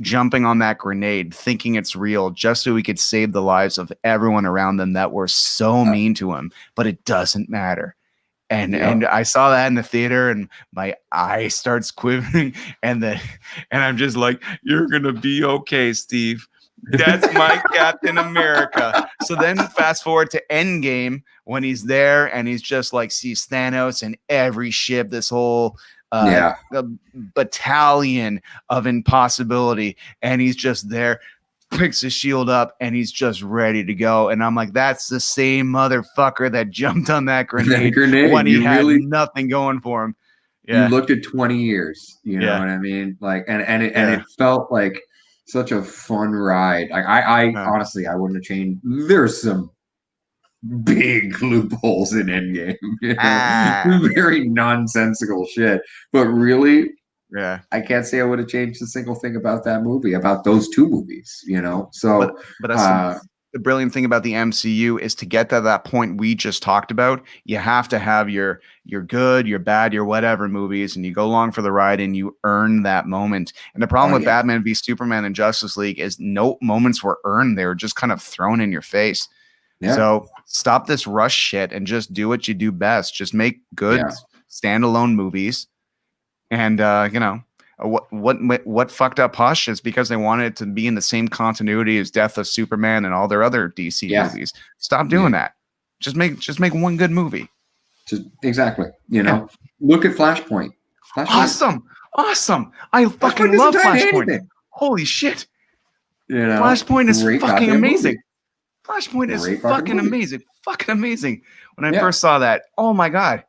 S1: jumping on that grenade, thinking it's real, just so he could save the lives of everyone around them that were so mean to him. But it doesn't matter. And I saw that in the theater, and my eye starts quivering, and I'm just like, "You're gonna be okay, Steve. That's my Captain America." So then fast forward to Endgame when he's there and he's just like sees Thanos and every ship, this whole battalion of impossibility, and he's just there, picks his shield up, and he's just ready to go. And I'm like, that's the same motherfucker that jumped on that grenade, when he had nothing going for him.
S17: You looked at 20 years, you know what I mean? Like, and it felt like such a fun ride. Like I honestly, I wouldn't have changed. There's some big loopholes in Endgame, very nonsensical shit. But really, I can't say I would have changed a single thing about that movie, about those two movies. So,
S1: but that's the brilliant thing about the MCU is to get to that point we just talked about. You have to have your good, your bad, your whatever movies, and you go along for the ride and you earn that moment. And the problem with Batman v Superman and Justice League is no moments were earned; they were just kind of thrown in your face. Yeah. So stop this rush shit and just do what you do best. Just make good standalone movies. And what fucked up Hush is because they wanted it to be in the same continuity as Death of Superman and all their other DC movies. Stop doing that. Just make one good movie.
S17: Exactly. Look at Flashpoint.
S1: Awesome. I fucking love Flashpoint. Holy shit. Flashpoint is fucking amazing. Movie. Flashpoint is fucking amazing. Fucking amazing. When I first saw that, oh my God.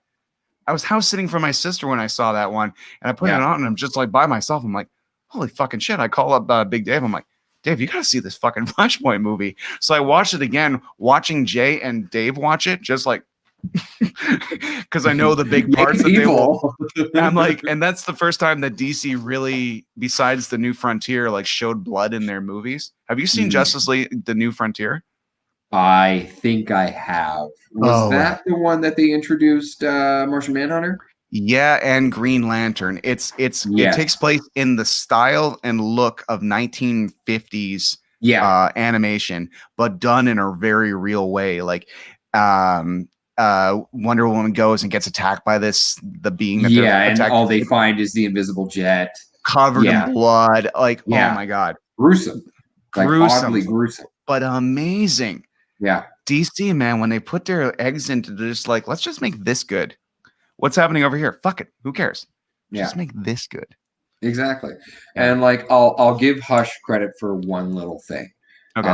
S1: I was house sitting for my sister when I saw that one, and I put it on, and I'm just like by myself. I'm like, holy fucking shit. I call up Big Dave. I'm like, Dave, you got to see this fucking Flashpoint movie. So I watched it again, watching Jay and Dave watch it, just like, because I know the big parts that they will. I'm like, and that's the first time that DC really, besides the New Frontier, like showed blood in their movies. Have you seen Justice League, the New Frontier?
S17: I think I have. Was that the one that they introduced Martian Manhunter?
S1: Yeah, and Green Lantern. It takes place in the style and look of 1950s animation, but done in a very real way. Like Wonder Woman goes and gets attacked by the being that
S17: and all they find is the invisible jet
S1: covered in blood. Like, oh my God,
S17: gruesome, oddly gruesome,
S1: but amazing.
S17: Yeah.
S1: DC, man, when they put their eggs into just like, let's just make this good. What's happening over here? Fuck it. Who cares? Just make this good.
S17: Exactly. And like I'll give Hush credit for one little thing.
S1: Okay.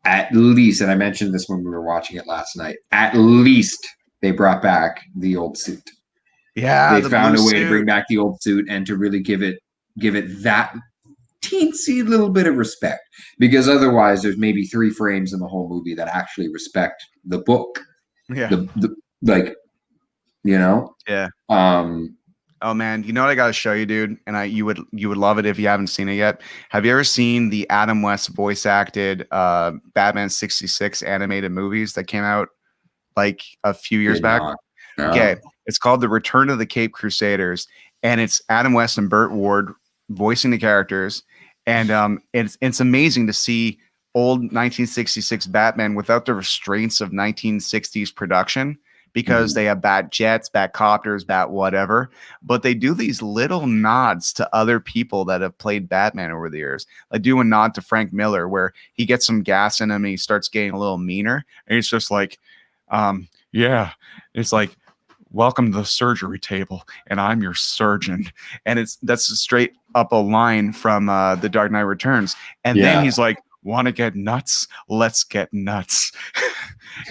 S17: at least, and I mentioned this when we were watching it last night, at least they brought back the old suit.
S1: Yeah,
S17: They
S1: the
S17: found
S1: blue
S17: a way to bring
S1: suit.
S17: back the old suit and to really give it that teensy little bit of respect, because otherwise there's maybe 3 frames in the whole movie that actually respect the book.
S1: Yeah.
S17: The like, you know?
S1: Yeah.
S17: Um,
S1: Oh man, you know what I gotta show you, dude? And you would love it if you haven't seen it yet. Have you ever seen the Adam West voice acted Batman 66 animated movies that came out like a few years
S17: did
S1: back?
S17: not. No.
S1: Okay. It's called The Return of the Cape Crusaders, and it's Adam West and Burt Ward voicing the characters. And it's amazing to see old 1966 Batman without the restraints of 1960s production, because they have bat jets, bat copters, bat whatever, but they do these little nods to other people that have played Batman over the years. Like do a nod to Frank Miller where he gets some gas in him and he starts getting a little meaner, and he's just like, yeah, it's like, welcome to the surgery table, and I'm your surgeon. And that's straight up a line from The Dark Knight Returns. And then he's like, want to get nuts? Let's get nuts.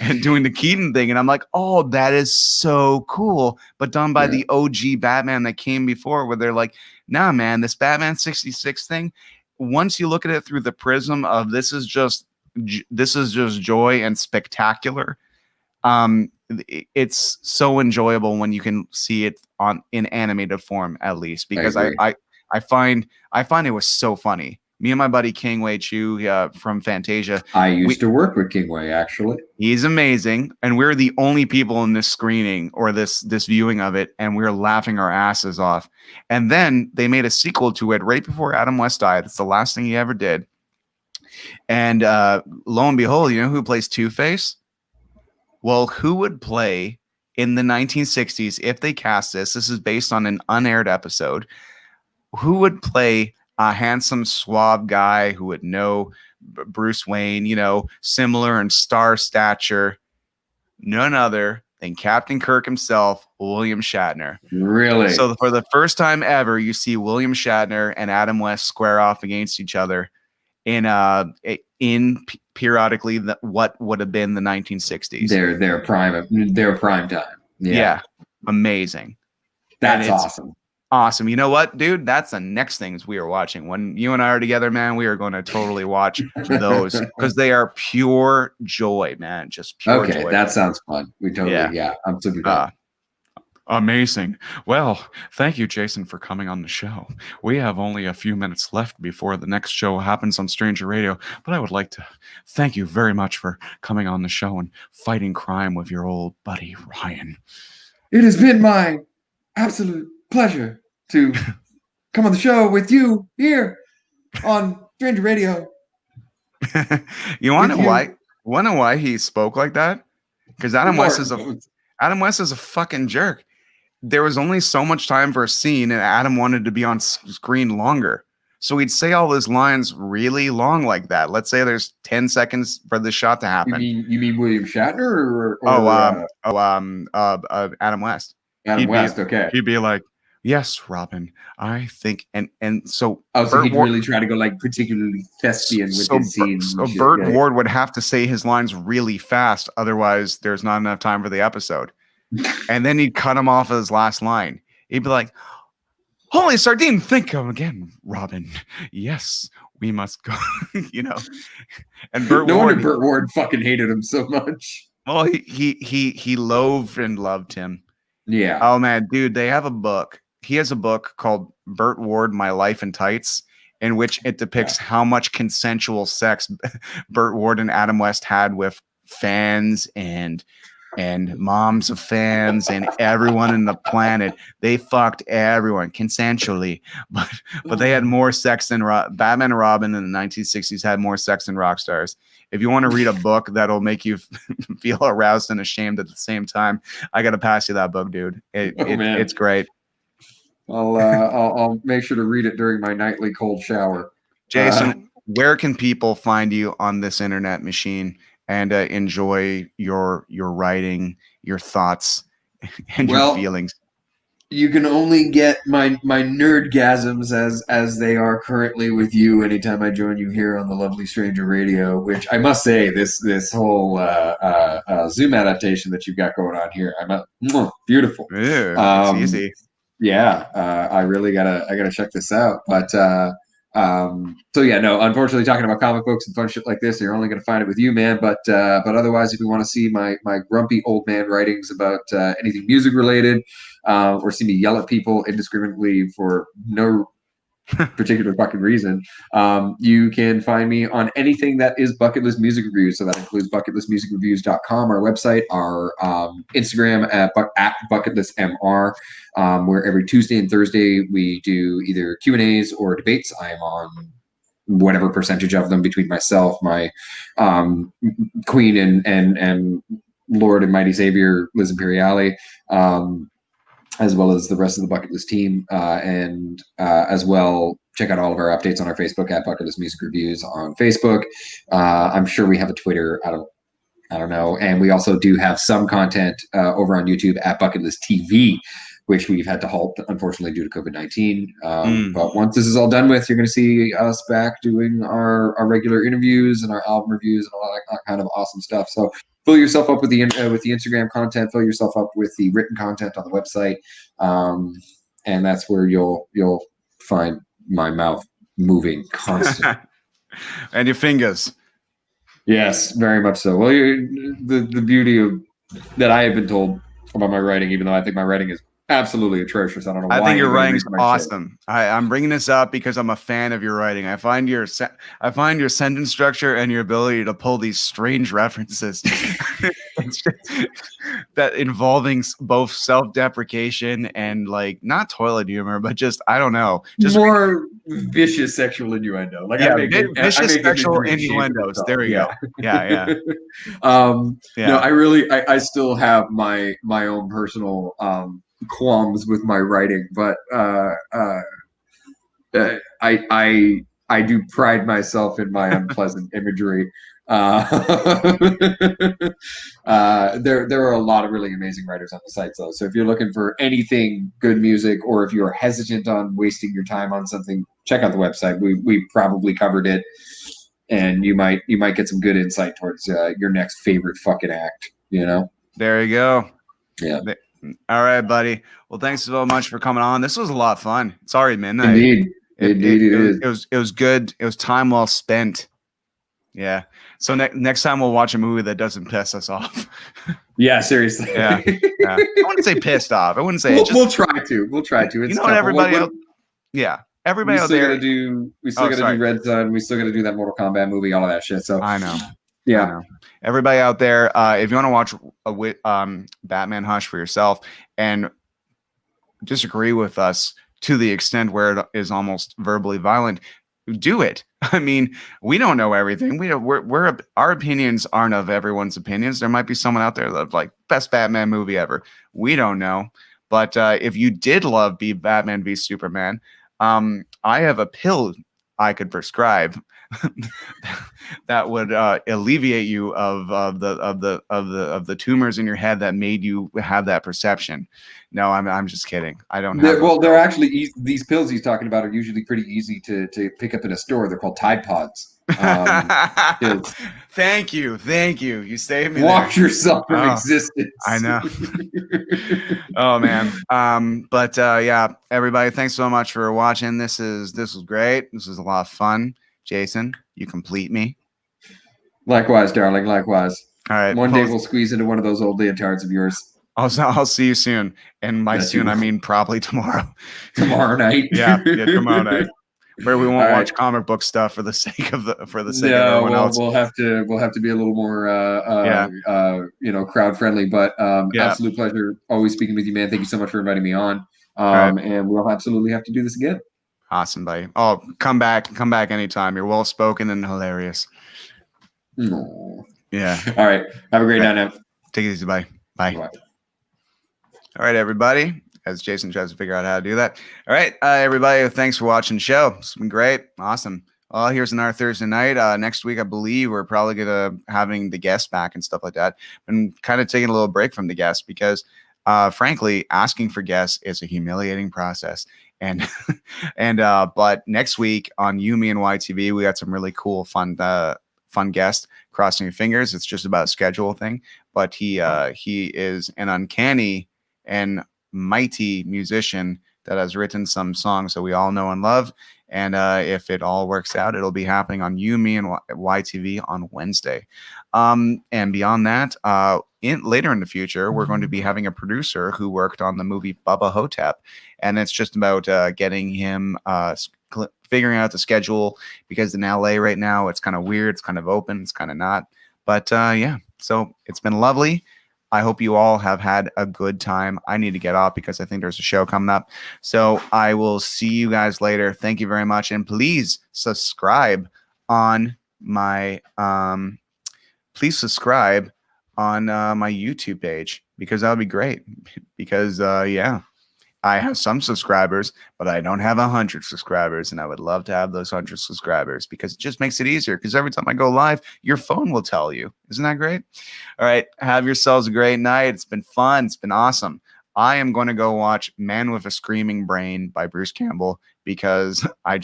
S1: And doing the Keaton thing. And I'm like, oh, that is so cool. But done by the OG Batman that came before, where they're like, nah, man, this Batman 66 thing, once you look at it through the prism of this is just joy and spectacular, it's so enjoyable when you can see it in animated form, at least, because I find it was so funny. Me and my buddy King Wei Chu from Fantasia.
S17: I used to work with King Wei, actually.
S1: He's amazing, and we're the only people in this screening or this viewing of it, and we're laughing our asses off. And then they made a sequel to it right before Adam West died. It's the last thing he ever did. And lo and behold, you know who plays Two-Face? Well, who would play in the 1960s if they cast this? This is based on an unaired episode. Who would play a handsome, suave guy who would know Bruce Wayne, you know, similar in star stature? None other than Captain Kirk himself, William Shatner.
S17: Really?
S1: So for the first time ever, you see William Shatner and Adam West square off against each other in periodically what would have been the 1960s.
S17: Their prime time.
S1: Yeah. Amazing.
S17: That's awesome.
S1: Awesome. You know what, dude? That's the next things we are watching. When you and I are together, man, we are going to totally watch those because they are pure joy, man. Just pure joy.
S17: Okay, that sounds fun. We totally, I'm super down.
S1: Amazing. Well, thank you, Jason, for coming on the show. We have only a few minutes left before the next show happens on Stranger Radio, but I would like to thank you very much for coming on the show and fighting crime with your old buddy, Ryan.
S17: It has been my absolute pleasure to come on the show with you here on Stranger Radio.
S1: You want to know why? Want to know why he spoke like that? Because Adam West is a fucking jerk. There was only so much time for a scene, and Adam wanted to be on screen longer. So he'd say all his lines really long like that. Let's say there's 10 seconds for the shot to happen.
S17: You mean William Shatner
S1: Adam West.
S17: Adam West, okay.
S1: He'd be like, yes, Robin, I think, and so.
S17: Oh, so he'd really try to go like particularly thespian with his scenes.
S1: So Burt Ward would have to say his lines really fast, otherwise there's not enough time for the episode. And then he'd cut him off at his last line. He'd be like, "Holy sardine, think of again, Robin. Yes, we must go." You know. And Burt
S17: no wonder Burt Ward fucking hated him so much.
S1: Well, he loathed and loved him.
S17: Yeah.
S1: Oh man, dude, they have a book. He has a book called Burt Ward, My Life in Tights, in which it depicts how much consensual sex Burt Ward and Adam West had with fans and moms of fans and everyone in the planet. They fucked everyone consensually, but they had more sex than Batman and Robin in the 1960s had more sex than rock stars. If you want to read a book that'll make you feel aroused and ashamed at the same time, I got to pass you that book, dude. It's great.
S17: I'll make sure to read it during my nightly cold shower.
S1: Jason, where can people find you on this internet machine and enjoy your writing, your thoughts, and your feelings?
S17: you can only get my nerdgasms as they are currently with you anytime I join you here on the Lovely Stranger Radio. Which I must say, this whole Zoom adaptation that you've got going on here, beautiful.
S1: It's easy.
S17: Yeah, I really gotta check this out. But so yeah, no, unfortunately, talking about comic books and fun shit like this, you're only gonna find it with you, man. But otherwise, if you want to see my grumpy old man writings about anything music related, or see me yell at people indiscriminately for no particular fucking reason, you can find me on anything that is Bucket List Music Reviews. So that includes bucketlistmusicreviews.com, our website, our Instagram at bucketlistmr, where every Tuesday and Thursday we do either Q&As or debates. I am on whatever percentage of them between myself, my queen and Lord and Mighty Savior, Liz Imperiale, as well as the rest of the Bucket List team. And as well, check out all of our updates on our Facebook at Bucket List Music Reviews on Facebook. I'm sure we have a Twitter. I don't know. And we also do have some content over on YouTube at Bucket List TV, which we've had to halt, unfortunately, due to COVID-19. But once this is all done with, you're going to see us back doing our regular interviews and our album reviews and all that kind of awesome stuff. So fill yourself up with the Instagram content, fill yourself up with the written content on the website, and that's where you'll find my mouth moving constantly.
S1: And your fingers.
S17: Yes, very much so. Well, the beauty of that I have been told about my writing, even though I think my writing is absolutely atrocious. I don't know why.
S1: I think your writing's awesome. I'm bringing this up because I'm a fan of your writing. I find your sentence structure and your ability to pull these strange references that involving both self-deprecation and like not toilet humor, but just I don't know, just
S17: more vicious sexual innuendo. Like
S1: vicious sexual innuendos. There we go. Yeah.
S17: No, I still have my own personal qualms with my writing, but I do pride myself in my unpleasant imagery. There are a lot of really amazing writers on the site, though. So if you're looking for anything good music, or if you're hesitant on wasting your time on something, check out the website. We probably covered it, and you might get some good insight towards your next favorite fucking act. You know.
S1: There you go.
S17: Yeah.
S1: All right, buddy. Well, thanks so much for coming on. This was a lot of fun. It's already midnight.
S17: Indeed. Indeed it is.
S1: It was good. It was time well spent. Yeah. So next time we'll watch a movie that doesn't piss us off.
S17: Yeah, seriously.
S1: Yeah. I wouldn't say pissed off. I wouldn't say
S17: we'll try to. We'll try to. It's
S1: you know what everybody else. Yeah. Everybody out there.
S17: We still gotta do Red Sun. We still gotta do that Mortal Kombat movie, all of that shit. So
S1: I know.
S17: Yeah.
S1: I know. Everybody out there, if you want to watch a Batman Hush for yourself and disagree with us to the extent where it is almost verbally violent, do it. I mean, we don't know everything. We're our opinions aren't of everyone's opinions. There might be someone out there that like best Batman movie ever. We don't know. But if you did love Batman v Superman, I have a pill I could prescribe that would alleviate you of the tumors in your head that made you have that perception. No, I'm just kidding. I don't have.
S17: They're actually these pills he's talking about are usually pretty easy to pick up in a store. They're called Tide Pods.
S1: Thank you. You saved me.
S17: Watch yourself from existence.
S1: I know. Oh man. But yeah, everybody, thanks so much for watching. This was great. This was a lot of fun. Jason, you complete me.
S17: Likewise, darling. Likewise.
S1: All right.
S17: One day we'll squeeze into one of those old leotards of yours.
S1: I'll see you soon. And by soon, I mean probably tomorrow.
S17: Tomorrow night.
S1: Yeah, tomorrow night. Where we won't watch comic book stuff for the sake of everyone else.
S17: We'll have to be a little more crowd friendly. But absolute pleasure always speaking with you, man. Thank you so much for inviting me on. And we'll absolutely have to do this again.
S1: Awesome, buddy. Oh, come back anytime. You're well spoken and hilarious.
S17: No.
S1: Yeah.
S17: All right. Have a great night now.
S1: Take it easy. Bye. All right, everybody. As Jason tries to figure out how to do that. All right, everybody. Thanks for watching the show. It's been great. Awesome. Well, here's another Thursday night. Next week, I believe we're probably having the guests back and stuff like that. And kind of taking a little break from the guests because frankly, asking for guests is a humiliating process. And but next week on You, Me, and YTV, we got some really cool, fun guests. Crossing your fingers. It's just about a schedule thing. But he is an uncanny and mighty musician that has written some songs that we all know and love. And if it all works out, it'll be happening on You, Me, and YTV on Wednesday. And beyond that, later in the future, we're going to be having a producer who worked on the movie Bubba Hotep. And it's just about getting him figuring out the schedule, because in LA right now, it's kind of weird. It's kind of open. It's kind of not. But yeah, so it's been lovely. I hope you all have had a good time. I need to get off because I think there's a show coming up. So I will see you guys later. Thank you very much. And please subscribe on my my YouTube page, because that would be great. Because yeah, I have some subscribers, but I don't have 100 subscribers, and I would love to have those 100 subscribers, because it just makes it easier. Because every time I go live, your phone will tell you. Isn't that great? All right, have yourselves a great night. It's been fun. It's been awesome. I am going to go watch Man with a Screaming Brain by Bruce Campbell, because I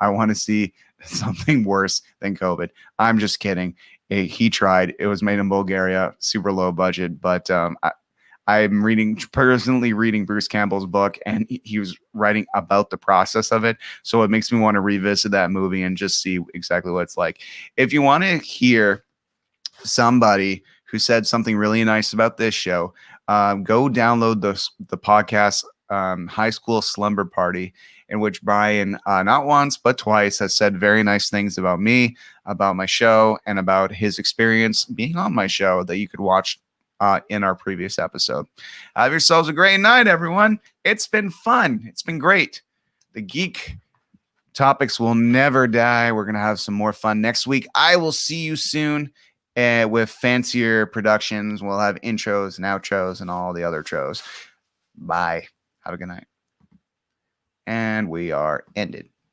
S1: want to see something worse than COVID. I'm just kidding. He tried. It was made in Bulgaria, super low budget, but I'm personally reading Bruce Campbell's book, and he was writing about the process of it. So it makes me want to revisit that movie and just see exactly what it's like. If you want to hear somebody who said something really nice about this show, go download the podcast High School Slumber Party, in which Brian, not once but twice, has said very nice things about me, about my show, and about his experience being on my show that you could watch in our previous episode. Have yourselves a great night, everyone. It's been fun. It's been great. The geek topics will never die. We're going to have some more fun next week. I will see you soon with fancier productions. We'll have intros and outros and all the other tros. Bye. Have a good night. And we are ended.